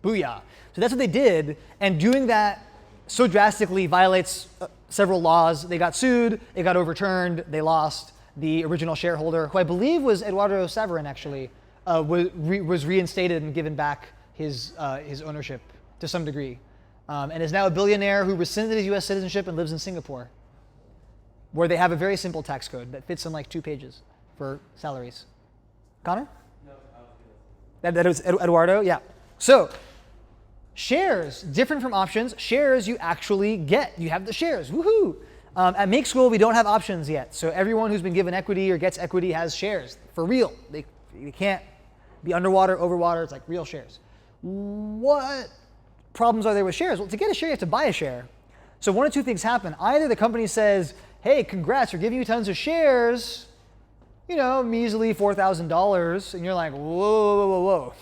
Booyah. So that's what they did. And doing that so drastically violates several laws. They got sued. It got overturned. They lost. The original shareholder, who I believe was Eduardo Saverin actually, was reinstated and given back his ownership to some degree. And is now a billionaire who rescinded his US citizenship and lives in Singapore, where they have a very simple tax code that fits in 2 pages for salaries. Connor? No, I was That was Eduardo? Yeah. So, shares, different from options. Shares you actually get. You have the shares. Woohoo! At Make School, we don't have options yet. So everyone who's been given equity or gets equity has shares. For real. They can't be underwater, overwater. It's real shares. What problems are there with shares? Well, to get a share, you have to buy a share. So one of two things happen. Either the company says, hey, congrats, we're giving you tons of shares, measly $4,000. And you're like, whoa.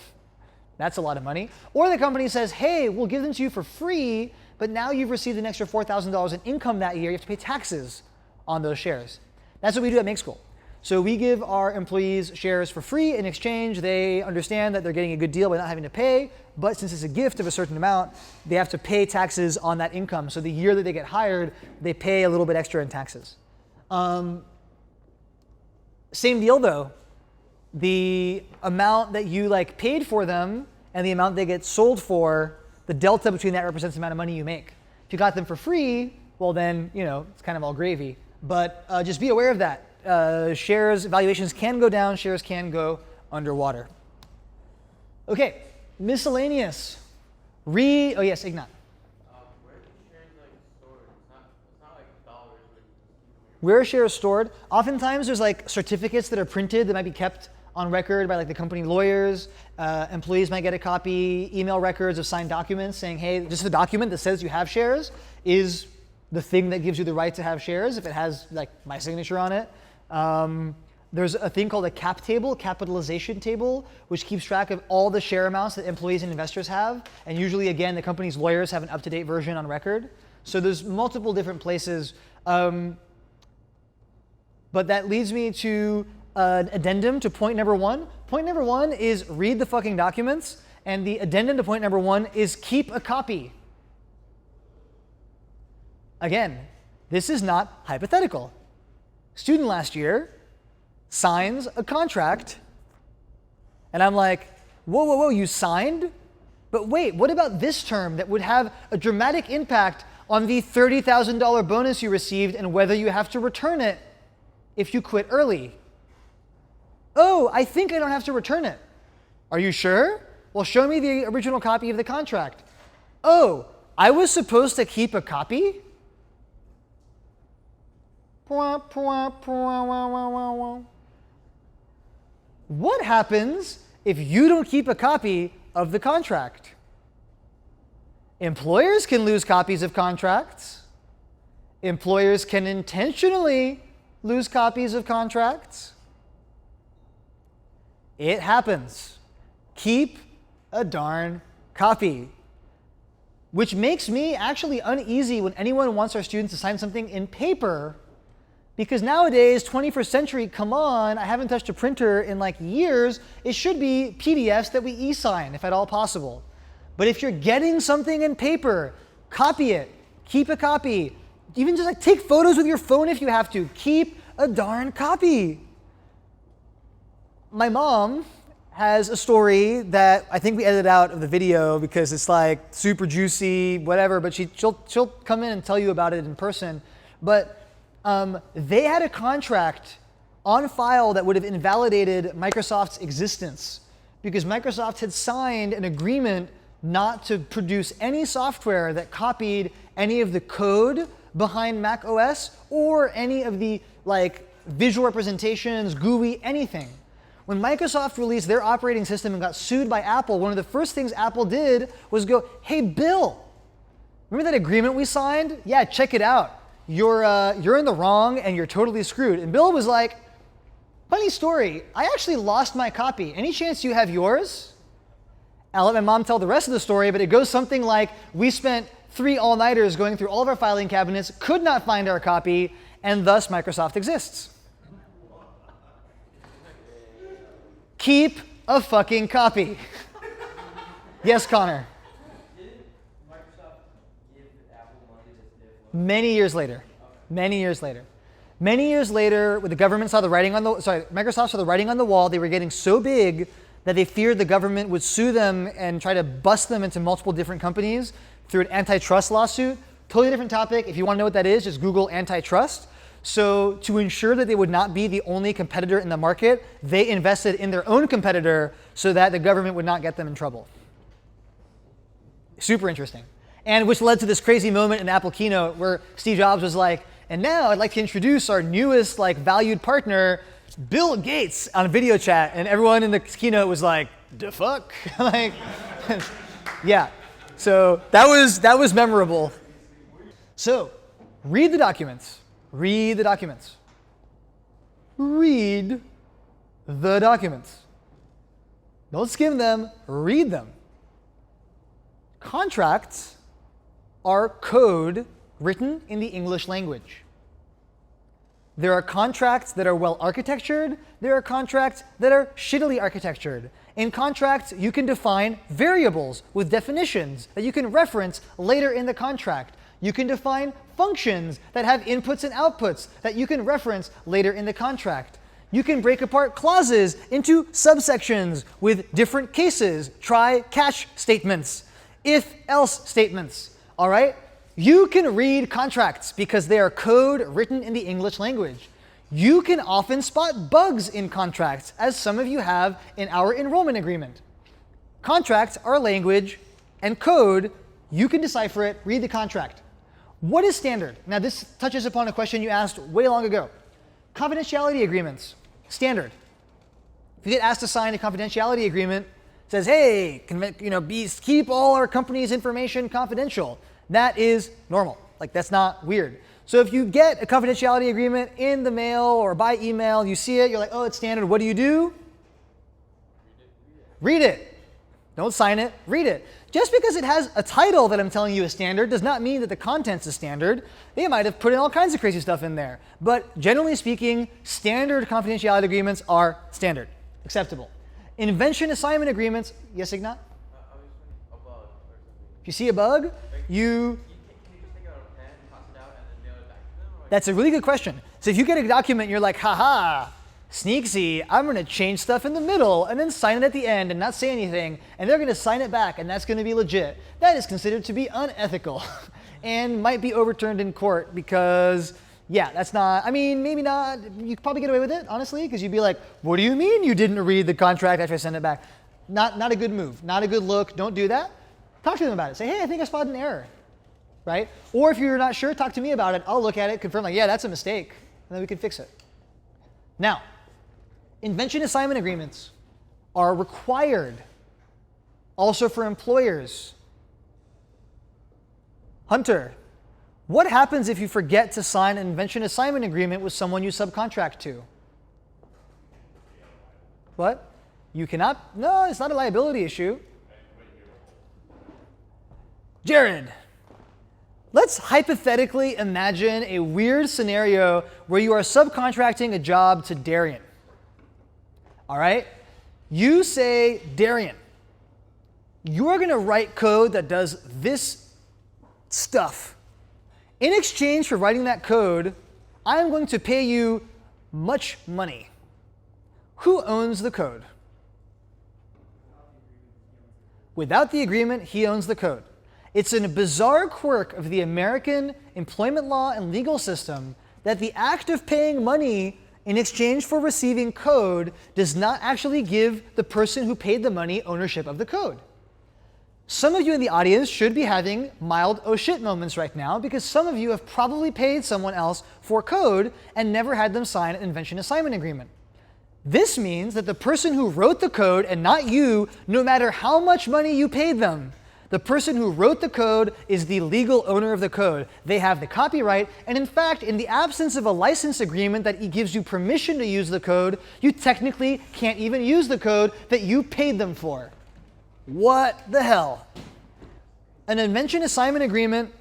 That's a lot of money. Or the company says, hey, we'll give them to you for free, but now you've received an extra $4,000 in income that year. You have to pay taxes on those shares. That's what we do at Make School. So we give our employees shares for free. In exchange, they understand that they're getting a good deal by not having to pay. But since it's a gift of a certain amount, they have to pay taxes on that income. So the year that they get hired, they pay a little bit extra in taxes. Same deal though. the amount that you like paid for them and the amount they get sold for, the delta between that represents the amount of money you make. If you got them for free, well then, it's kind of all gravy. But just be aware of that. Shares valuations can go down, shares can go underwater. Okay, miscellaneous. Oh yes, Ignat. Where are the shares like stored? It's not like dollars. Where are shares stored? Oftentimes there's like certificates that are printed that might be kept on record by like the company lawyers. Employees might get a copy. Email records of signed documents saying, hey, this is a document that says you have shares is the thing that gives you the right to have shares if it has like my signature on it. There's a thing called a cap table, capitalization table, which keeps track of all the share amounts that employees and investors have. And usually, again, the company's lawyers have an up-to-date version on record. So there's multiple different places. But that leads me to an addendum to point number one. Point number one is read the fucking documents. And the addendum to point number one is keep a copy. Again, this is not hypothetical. Student last year signs a contract, and I'm like, whoa, you signed? But wait, what about this term that would have a dramatic impact on the $30,000 bonus you received and whether you have to return it if you quit early? Oh, I think I don't have to return it. Are you sure? Well, show me the original copy of the contract. Oh, I was supposed to keep a copy? What happens if you don't keep a copy of the contract? Employers can lose copies of contracts. Employers can intentionally lose copies of contracts. It happens. Keep a darn copy. Which makes me actually uneasy when anyone wants our students to sign something in paper. Because nowadays, 21st century, come on, I haven't touched a printer in like years. It should be PDFs that we e-sign, if at all possible. But if you're getting something in paper, copy it. Keep a copy. Even just like take photos with your phone if you have to. Keep a darn copy. My mom has a story that I think we edited out of the video because it's like super juicy, whatever, but she'll come in and tell you about it in person. But they had a contract on file that would have invalidated Microsoft's existence because Microsoft had signed an agreement not to produce any software that copied any of the code behind Mac OS or any of the like visual representations, GUI, anything. When Microsoft released their operating system and got sued by Apple, one of the first things Apple did was go, hey, Bill, remember that agreement we signed? Yeah, check it out. You're in the wrong and you're totally screwed. And Bill was like, funny story, I actually lost my copy. Any chance you have yours? I'll let my mom tell the rest of the story, but it goes something like, we spent 3 all-nighters going through all of our filing cabinets, could not find our copy, and thus Microsoft exists. Keep a fucking copy. Yes, Connor. Didn't Microsoft give Apple money to sniff? Many years later. Many years later. Many years later, when the government saw the writing on the Microsoft saw the writing on the wall, they were getting so big that they feared the government would sue them and try to bust them into multiple different companies through an antitrust lawsuit. Totally different topic. If you want to know what that is, just Google antitrust. So to ensure that they would not be the only competitor in the market, they invested in their own competitor so that the government would not get them in trouble. Super interesting. And which led to this crazy moment in Apple keynote where Steve Jobs was like, and now I'd like to introduce our newest valued partner, Bill Gates, on a video chat. And everyone in the keynote was like, the fuck? Yeah. So that was memorable. So read the documents. Read the documents. Read the documents. Don't skim them, read them. Contracts are code written in the English language. There are contracts that are well architectured. There are contracts that are shittily architectured. In contracts, you can define variables with definitions that you can reference later in the contract. You can define functions that have inputs and outputs that you can reference later in the contract. You can break apart clauses into subsections with different cases, try catch statements, if else statements. All right? You can read contracts because they are code written in the English language. You can often spot bugs in contracts, as some of you have in our enrollment agreement. Contracts are language and code. You can decipher it, read the contract. What is standard? Now this touches upon a question you asked way long ago. Confidentiality agreements, standard. If you get asked to sign a confidentiality agreement, it says, hey, keep all our company's information confidential. That is normal. Like, that's not weird. So if you get a confidentiality agreement in the mail or by email, you see it, you're like, oh, it's standard. What do? Read it. Don't sign it, read it. Just because it has a title that I'm telling you is standard does not mean that the contents is standard. They might have put in all kinds of crazy stuff in there. But generally speaking, standard confidentiality agreements are standard, acceptable. Invention assignment agreements, yes, Ignat? A bug or something. If you see a bug, you... Can you just take out a pen, toss it out, and then mail it back to them? Or That's a really good question. So if you get a document and you're like, haha, sneaksy, I'm going to change stuff in the middle and then sign it at the end and not say anything, and they're going to sign it back, and that's going to be legit. That is considered to be unethical and might be overturned in court because, yeah, that's not, I mean, maybe not, you could probably get away with it, honestly, because you'd be like, what do you mean you didn't read the contract after I sent it back? Not a good move, not a good look, don't do that. Talk to them about it. Say, hey, I think I spotted an error, right? Or if you're not sure, talk to me about it. I'll look at it, confirm, like, yeah, that's a mistake, and then we can fix it. Now, invention assignment agreements are required also for employers. Hunter, what happens if you forget to sign an invention assignment agreement with someone you subcontract to? What? You cannot? No, it's not a liability issue. Jared, let's hypothetically imagine a weird scenario where you are subcontracting a job to Darian. All right? You say, Darian, you're going to write code that does this stuff. In exchange for writing that code, I'm going to pay you much money. Who owns the code? Without the agreement, he owns the code. It's a bizarre quirk of the American employment law and legal system that the act of paying money in exchange for receiving code does not actually give the person who paid the money ownership of the code. Some of you in the audience should be having mild oh shit moments right now because some of you have probably paid someone else for code and never had them sign an invention assignment agreement. This means that the person who wrote the code and not you, no matter how much money you paid them, the person who wrote the code is the legal owner of the code. They have the copyright, and in fact, in the absence of a license agreement that gives you permission to use the code, you technically can't even use the code that you paid them for. What the hell? An invention assignment agreement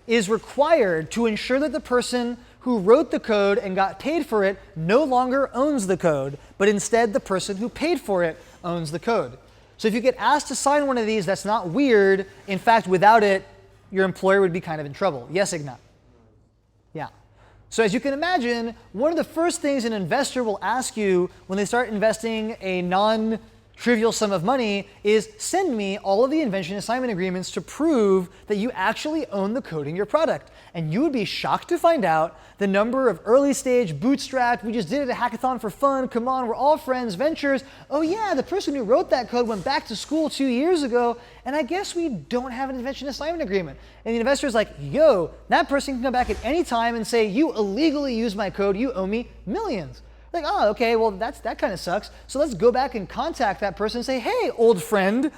is required to ensure that the person who wrote the code and got paid for it no longer owns the code, but instead the person who paid for it owns the code. So if you get asked to sign one of these, that's not weird. In fact, without it, your employer would be kind of in trouble. Yes, Ignat? Yeah. So as you can imagine, one of the first things an investor will ask you when they start investing a non-trivial sum of money is send me all of the invention assignment agreements to prove that you actually own the code in your product. And you would be shocked to find out the number of early stage bootstrapped, we just did it at a hackathon for fun, come on, we're all friends, ventures. Oh yeah, the person who wrote that code went back to school 2 years ago, and I guess we don't have an invention assignment agreement. And the investor's like, yo, that person can come back at any time and say, you illegally used my code, you owe me millions. Like, oh, okay, well, that kind of sucks. So let's go back and contact that person and say, hey, old friend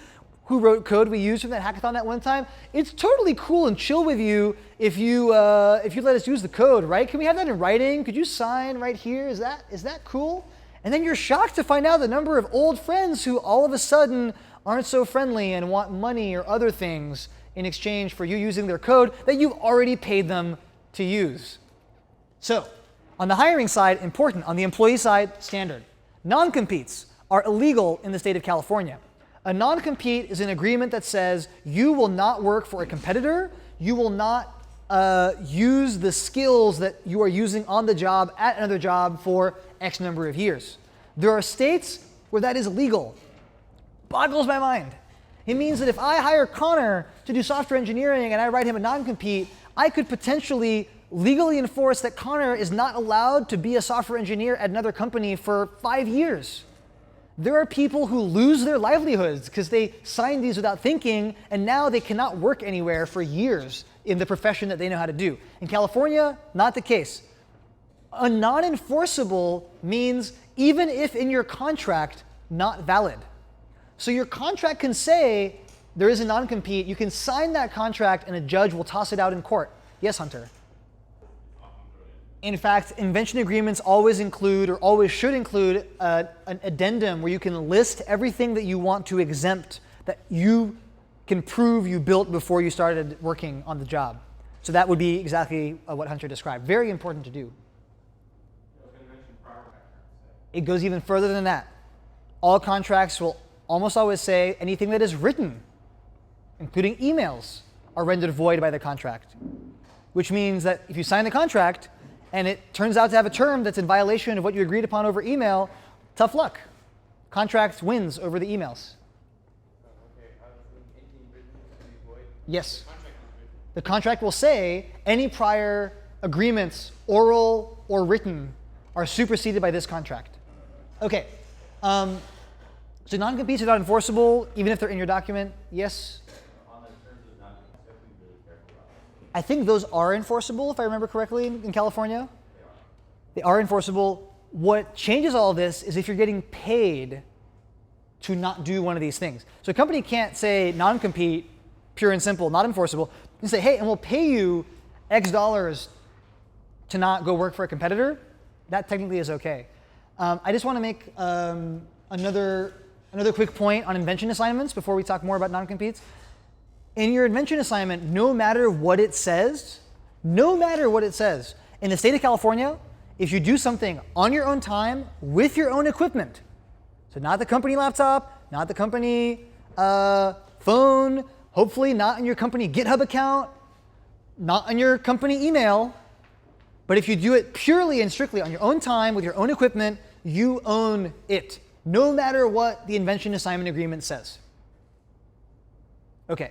who wrote code we used from that hackathon that one time, it's totally cool and chill with you if you let us use the code, right? Can we have that in writing? Could you sign right here? Is that cool? And then you're shocked to find out the number of old friends who all of a sudden aren't so friendly and want money or other things in exchange for you using their code that you've already paid them to use. So, on the hiring side, important. On the employee side, standard. Non-competes are illegal in the state of California. A non-compete is an agreement that says you will not work for a competitor, you will not use the skills that you are using on the job at another job for X number of years. There are states where that is legal. Boggles my mind. It means that if I hire Connor to do software engineering and I write him a non-compete, I could potentially legally enforce that Connor is not allowed to be a software engineer at another company for 5 years. There are people who lose their livelihoods because they signed these without thinking, and now they cannot work anywhere for years in the profession that they know how to do. In California, not the case. A non-enforceable means even if in your contract, not valid. So your contract can say there is a non-compete, you can sign that contract and a judge will toss it out in court. Yes, Hunter? In fact, invention agreements always include, or always should include, an addendum where you can list everything that you want to exempt that you can prove you built before you started working on the job. So that would be exactly what Hunter described. Very important to do. It goes even further than that. All contracts will almost always say anything that is written, including emails, are rendered void by the contract. Which means that if you sign the contract, and it turns out to have a term that's in violation of what you agreed upon over email, tough luck. Contract wins over the emails. Yes. The contract will say any prior agreements, oral or written, are superseded by this contract. Okay. So non-competes are not enforceable, even if they're in your document. Yes? I think those are enforceable, if I remember correctly, in California. They are enforceable. What changes all of this is if you're getting paid to not do one of these things. So a company can't say non-compete, pure and simple, not enforceable. You can say, hey, and we'll pay you X dollars to not go work for a competitor. That technically is okay. I just want to make another quick point on invention assignments before we talk more about non-competes. In your invention assignment, no matter what it says, in the state of California, if you do something on your own time with your own equipment, so not the company laptop, not the company phone, hopefully not in your company GitHub account, not on your company email, but if you do it purely and strictly on your own time with your own equipment, you own it, no matter what the invention assignment agreement says. Okay.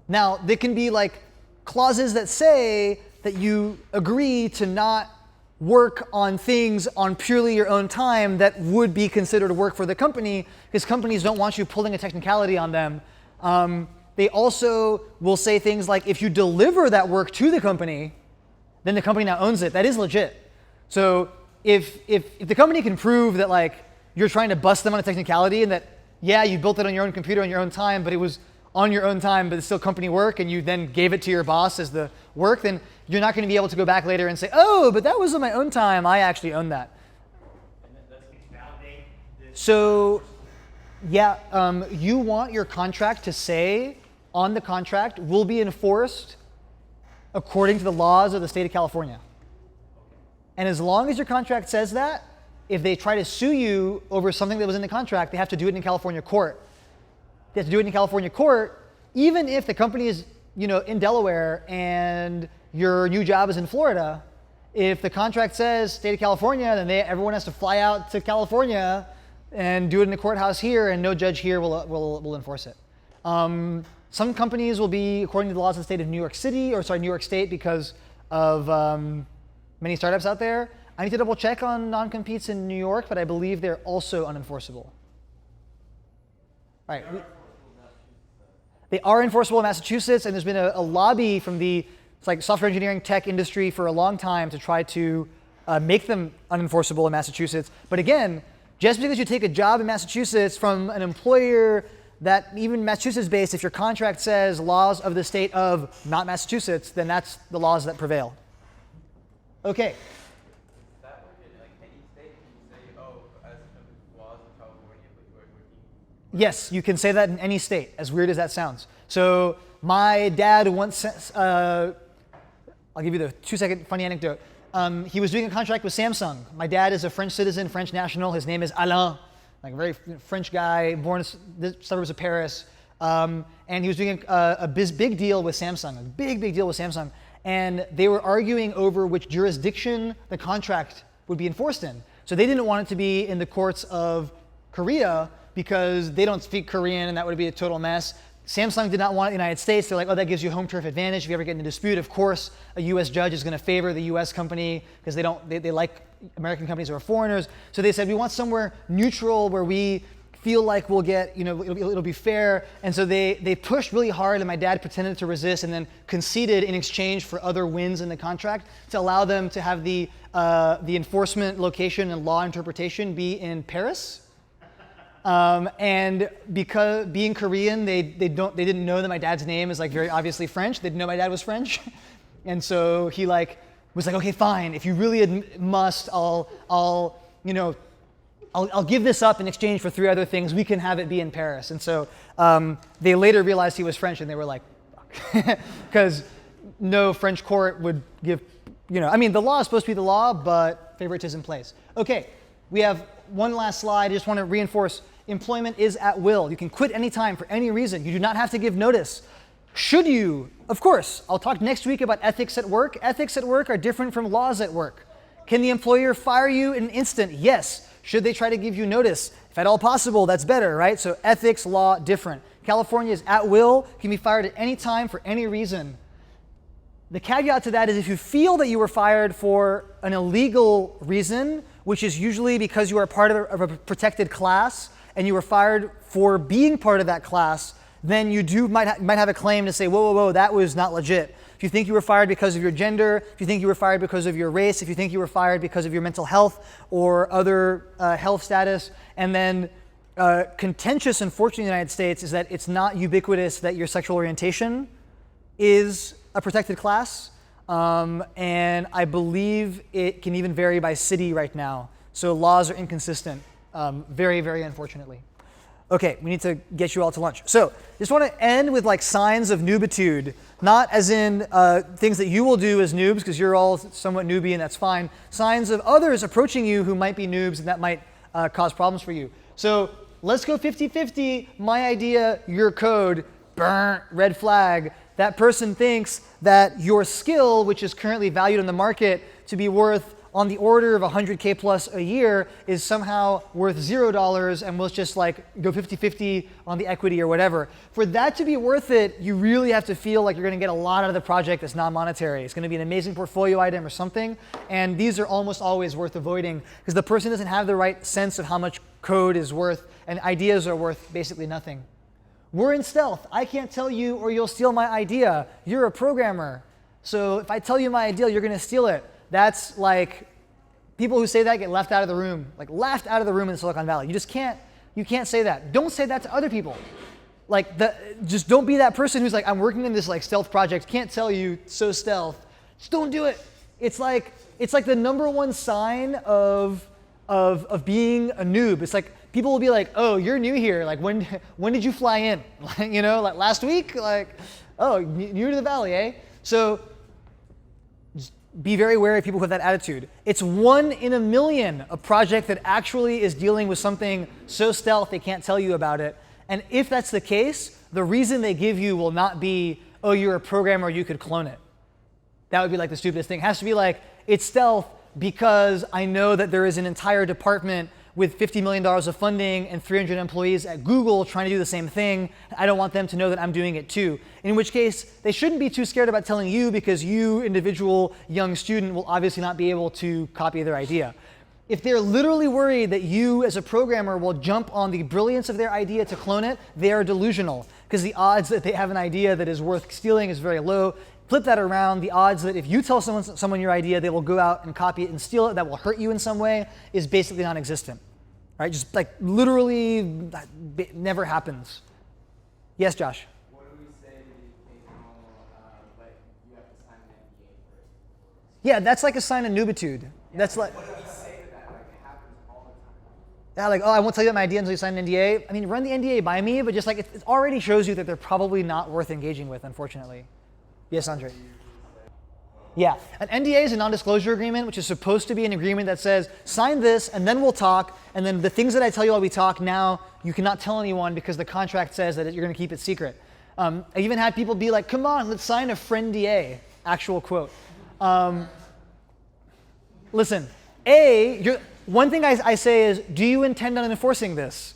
Now, there can be like clauses that say that you agree to not work on things on purely your own time that would be considered work for the company, because companies don't want you pulling a technicality on them. They also will say things like, if you deliver that work to the company, then the company now owns it. That is legit. So if the company can prove that like you're trying to bust them on a technicality and that, yeah, you built it on your own computer on your own time, but it was on your own time, but it's still company work, and you then gave it to your boss as the work, then you're not going to be able to go back later and say, oh, but that was on my own time. I actually own that. And then let's validate this. So, yeah, you want your contract to say on the contract will be enforced according to the laws of the state of California. And as long as your contract says that, if they try to sue you over something that was in the contract, they have to do it in California court. They have to do it in California court, even if the company is, in Delaware and your new job is in Florida. If the contract says state of California, then everyone has to fly out to California and do it in the courthouse here, and no judge here will enforce it. Some companies will be according to the laws of the state of New York State, because of many startups out there. I need to double check on non-competes in New York, but I believe they're also unenforceable. All right. They are enforceable in Massachusetts, and there's been a lobby from the software engineering tech industry for a long time to try to make them unenforceable in Massachusetts. But again, just because you take a job in Massachusetts from an employer that even Massachusetts-based, if your contract says laws of the state of not Massachusetts, then that's the laws that prevail. Okay. Does that work in any state? Can you say, as the laws of California, but you are working? Yes, you can say that in any state, as weird as that sounds. So my dad once, I'll give you the 2-second funny anecdote. He was doing a contract with Samsung. My dad is a French citizen, French national. His name is Alain, like a very French guy, born in the suburbs of Paris. And he was doing a big deal with Samsung, a big deal with Samsung. And they were arguing over which jurisdiction the contract would be enforced in. So they didn't want it to be in the courts of Korea because they don't speak Korean and that would be a total mess. Samsung did not want it in the United States. They're like, oh, that gives you home turf advantage if you ever get in a dispute. Of course, a US judge is going to favor the US company because they like American companies who are foreigners. So they said, we want somewhere neutral where we feel like we'll get, it'll be fair. And so they pushed really hard and my dad pretended to resist and then conceded in exchange for other wins in the contract to allow them to have the enforcement location and law interpretation be in Paris. And because being Korean, they didn't know that my dad's name is like very obviously French. They didn't know my dad was French. And so he was like, okay, fine. If you really must, I'll give this up in exchange for 3 other things. We can have it be in Paris. And so they later realized he was French and they were like, fuck. Because no French court would give, the law is supposed to be the law, but favoritism plays. Okay, we have one last slide. I just want to reinforce employment is at will. You can quit anytime for any reason. You do not have to give notice. Should you? Of course. I'll talk next week about ethics at work. Ethics at work are different from laws at work. Can the employer fire you in an instant? Yes. Should they try to give you notice? If at all possible, that's better, right? So ethics, law, different. California is at will, can be fired at any time for any reason. The caveat to that is if you feel that you were fired for an illegal reason, which is usually because you are part of a protected class and you were fired for being part of that class, then you might have a claim to say, whoa, that was not legit. If you think you were fired because of your gender, if you think you were fired because of your race, if you think you were fired because of your mental health or other health status, and then contentious, unfortunately, in the United States is that it's not ubiquitous that your sexual orientation is a protected class, and I believe it can even vary by city right now. So laws are inconsistent, very, very unfortunately. Okay, we need to get you all to lunch. So just want to end with like signs of noobitude, not as in things that you will do as noobs, because you're all somewhat newbie and that's fine. Signs of others approaching you who might be noobs and that might cause problems for you. So let's go 50-50, my idea, your code, burn, red flag. That person thinks that your skill, which is currently valued in the market to be worth on the order of 100K plus a year, is somehow worth $0 and we'll just like go 50-50 on the equity or whatever. For that to be worth it, you really have to feel like you're going to get a lot out of the project that's non-monetary. It's going to be an amazing portfolio item or something, and these are almost always worth avoiding because the person doesn't have the right sense of how much code is worth and ideas are worth basically nothing. We're in stealth. I can't tell you or you'll steal my idea. You're a programmer. So if I tell you my idea, you're going to steal it. That's like, people who say that get left out of the room, like laughed out of the room in Silicon Valley. You can't say that. Don't say that to other people. Like, just don't be that person who's like, I'm working in this like stealth project, can't tell you, so stealth. Just don't do it. It's like the number one sign of being a noob. It's like, people will be like, oh, you're new here. Like, when did you fly in? Like, like last week? Like, oh, new to the Valley, eh? So just be very wary of people who have that attitude. It's 1 in a million, a project that actually is dealing with something so stealth they can't tell you about it. And if that's the case, the reason they give you will not be, oh, you're a programmer, you could clone it. That would be like the stupidest thing. It has to be like, it's stealth because I know that there is an entire department with $50 million of funding and 300 employees at Google trying to do the same thing. I don't want them to know that I'm doing it too. In which case, they shouldn't be too scared about telling you because you, individual young student, will obviously not be able to copy their idea. If they're literally worried that you as a programmer will jump on the brilliance of their idea to clone it, they are delusional because the odds that they have an idea that is worth stealing is very low. Flip that around, the odds that if you tell someone your idea, they will go out and copy it and steal it, that will hurt you in some way, is basically non-existent. Right? Just like literally never happens. Yes, Josh? What do we say to these people, like, you have to sign an NDA first? Yeah, that's like a sign of noobitude. That's like, What do we say to that? Like, it happens all the time. yeah, like, oh, I won't tell you my idea until you sign an NDA. I mean, run the NDA by me, but just like, it already shows you that they're probably not worth engaging with, unfortunately. Yes, Andre? Yeah, an NDA is a non-disclosure agreement, which is supposed to be an agreement that says, sign this, and then we'll talk, and then the things that I tell you while we talk now, you cannot tell anyone because the contract says that you're going to keep it secret. I even had people be like, come on, let's sign a friend-DA, actual quote. Listen, one thing I say is, do you intend on enforcing this?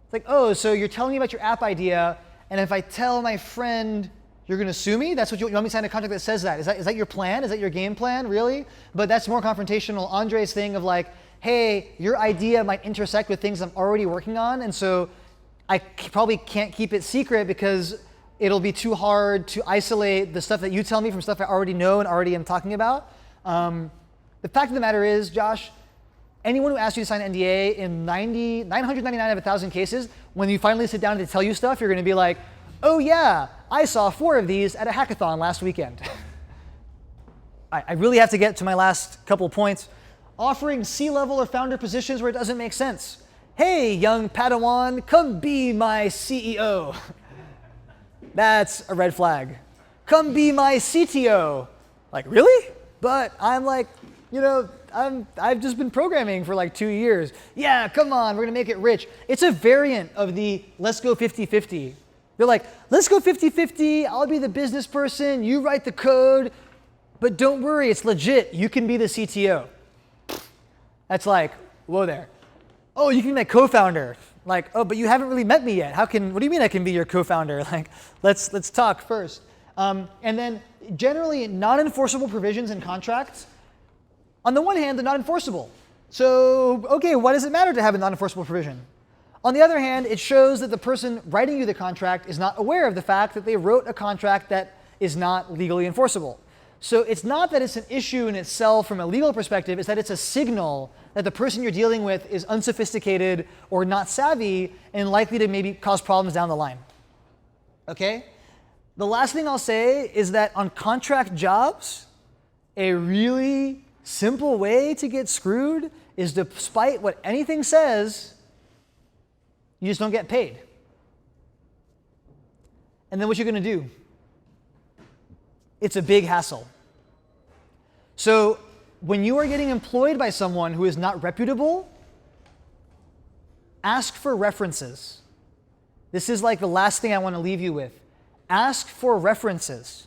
It's like, oh, so you're telling me about your app idea, and if I tell my friend, you're going to sue me? That's what you want me to sign a contract that says that? Is that your plan? Is that your game plan, really? But that's more confrontational. Andre's thing of like, hey, your idea might intersect with things I'm already working on, and so I probably can't keep it secret because it'll be too hard to isolate the stuff that you tell me from stuff I already know and already am talking about. The fact of the matter is, Josh, anyone who asks you to sign an NDA in 999 out of 1,000 cases, when you finally sit down to tell you stuff, you're going to be like, oh yeah, I saw 4 of these at a hackathon last weekend. I really have to get to my last couple points. Offering C-level or founder positions where it doesn't make sense. Hey, young Padawan, come be my CEO. That's a red flag. Come be my CTO. Like, really? But I'm like, I've just been programming for like 2 years. Yeah, come on, we're gonna make it rich. It's a variant of the let's go 50-50. They're like, let's go 50-50, I'll be the business person, you write the code, but don't worry, it's legit, you can be the CTO. That's like, whoa there. Oh, you can be my co-founder. Like, oh, but you haven't really met me yet. What do you mean I can be your co-founder? Like, let's talk first. And then generally non-enforceable provisions in contracts. On the one hand, they're not enforceable. So, okay, why does it matter to have a non-enforceable provision? On the other hand, it shows that the person writing you the contract is not aware of the fact that they wrote a contract that is not legally enforceable. So it's not that it's an issue in itself from a legal perspective, it's that it's a signal that the person you're dealing with is unsophisticated or not savvy and likely to maybe cause problems down the line. Okay? The last thing I'll say is that on contract jobs, a really simple way to get screwed is, despite what anything says, you just don't get paid. And then what you're going to do? It's a big hassle. So when you are getting employed by someone who is not reputable, ask for references. This is like the last thing I want to leave you with. Ask for references.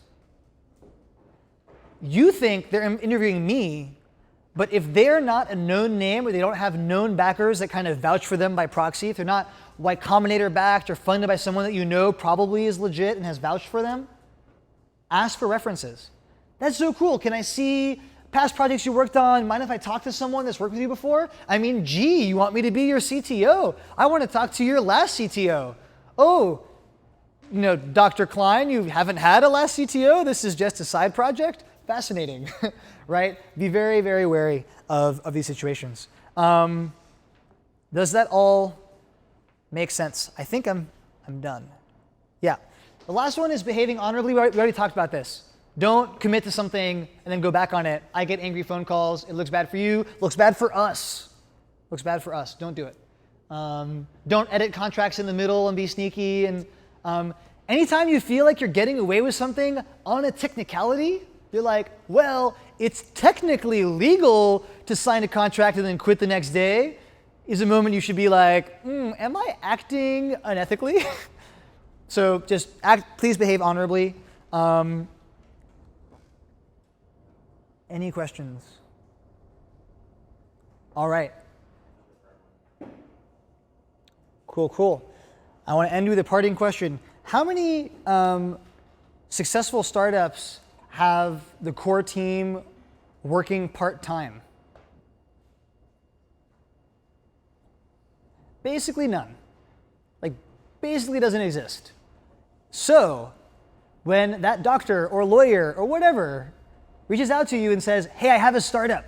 You think they're interviewing me, but if they're not a known name or they don't have known backers that kind of vouch for them by proxy, if they're not Y Combinator backed or funded by someone that you know probably is legit and has vouched for them, ask for references. That's so cool. Can I see past projects you worked on? Mind if I talk to someone that's worked with you before? I mean, gee, you want me to be your CTO? I want to talk to your last CTO. Oh, Dr. Klein, you haven't had a last CTO? This is just a side project? Fascinating, right? Be very, very wary of these situations. Does that all make sense? I think I'm done. Yeah. The last one is behaving honorably. We already talked about this. Don't commit to something and then go back on it. I get angry phone calls. It looks bad for you. Looks bad for us. Looks bad for us. Don't do it. Don't edit contracts in the middle and be sneaky. And anytime you feel like you're getting away with something on a technicality, you're like, well, it's technically legal to sign a contract and then quit the next day, is a moment you should be like, am I acting unethically? So just please behave honorably. Any questions? All right. Cool. I want to end with a parting question. How many successful startups have the core team working part-time? Basically none. Like, basically doesn't exist. So, when that doctor or lawyer or whatever reaches out to you and says, hey, I have a startup,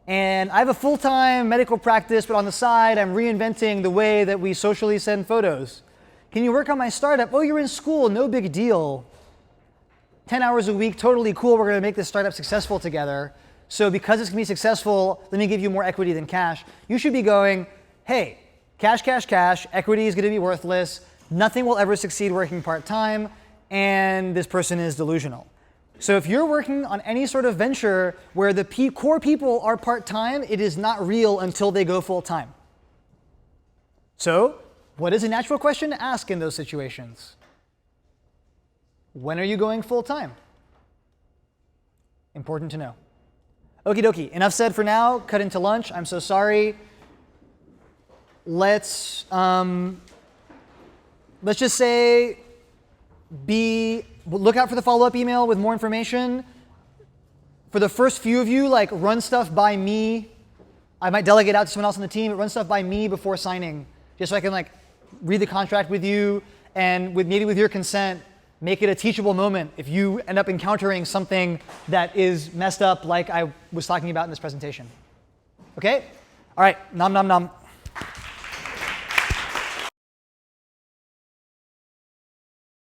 and I have a full-time medical practice, but on the side, I'm reinventing the way that we socially send photos. Can you work on my startup? Oh, you're in school, no big deal. 10 hours a week, totally cool, we're gonna make this startup successful together. So because it's gonna be successful, let me give you more equity than cash. You should be going, hey, cash, equity is gonna be worthless, nothing will ever succeed working part-time, and this person is delusional. So if you're working on any sort of venture where the core people are part-time, it is not real until they go full-time. So what is a natural question to ask in those situations? When are you going full-time? Important to know. Okie dokie. Enough said for now. Cut into lunch. I'm so sorry. Let's just say look out for the follow-up email with more information. For the first few of you, like run stuff by me. I might delegate out to someone else on the team, but run stuff by me before signing, just so I can like read the contract with you and maybe with your consent, make it a teachable moment if you end up encountering something that is messed up like I was talking about in this presentation. Okay? All right, nom nom nom.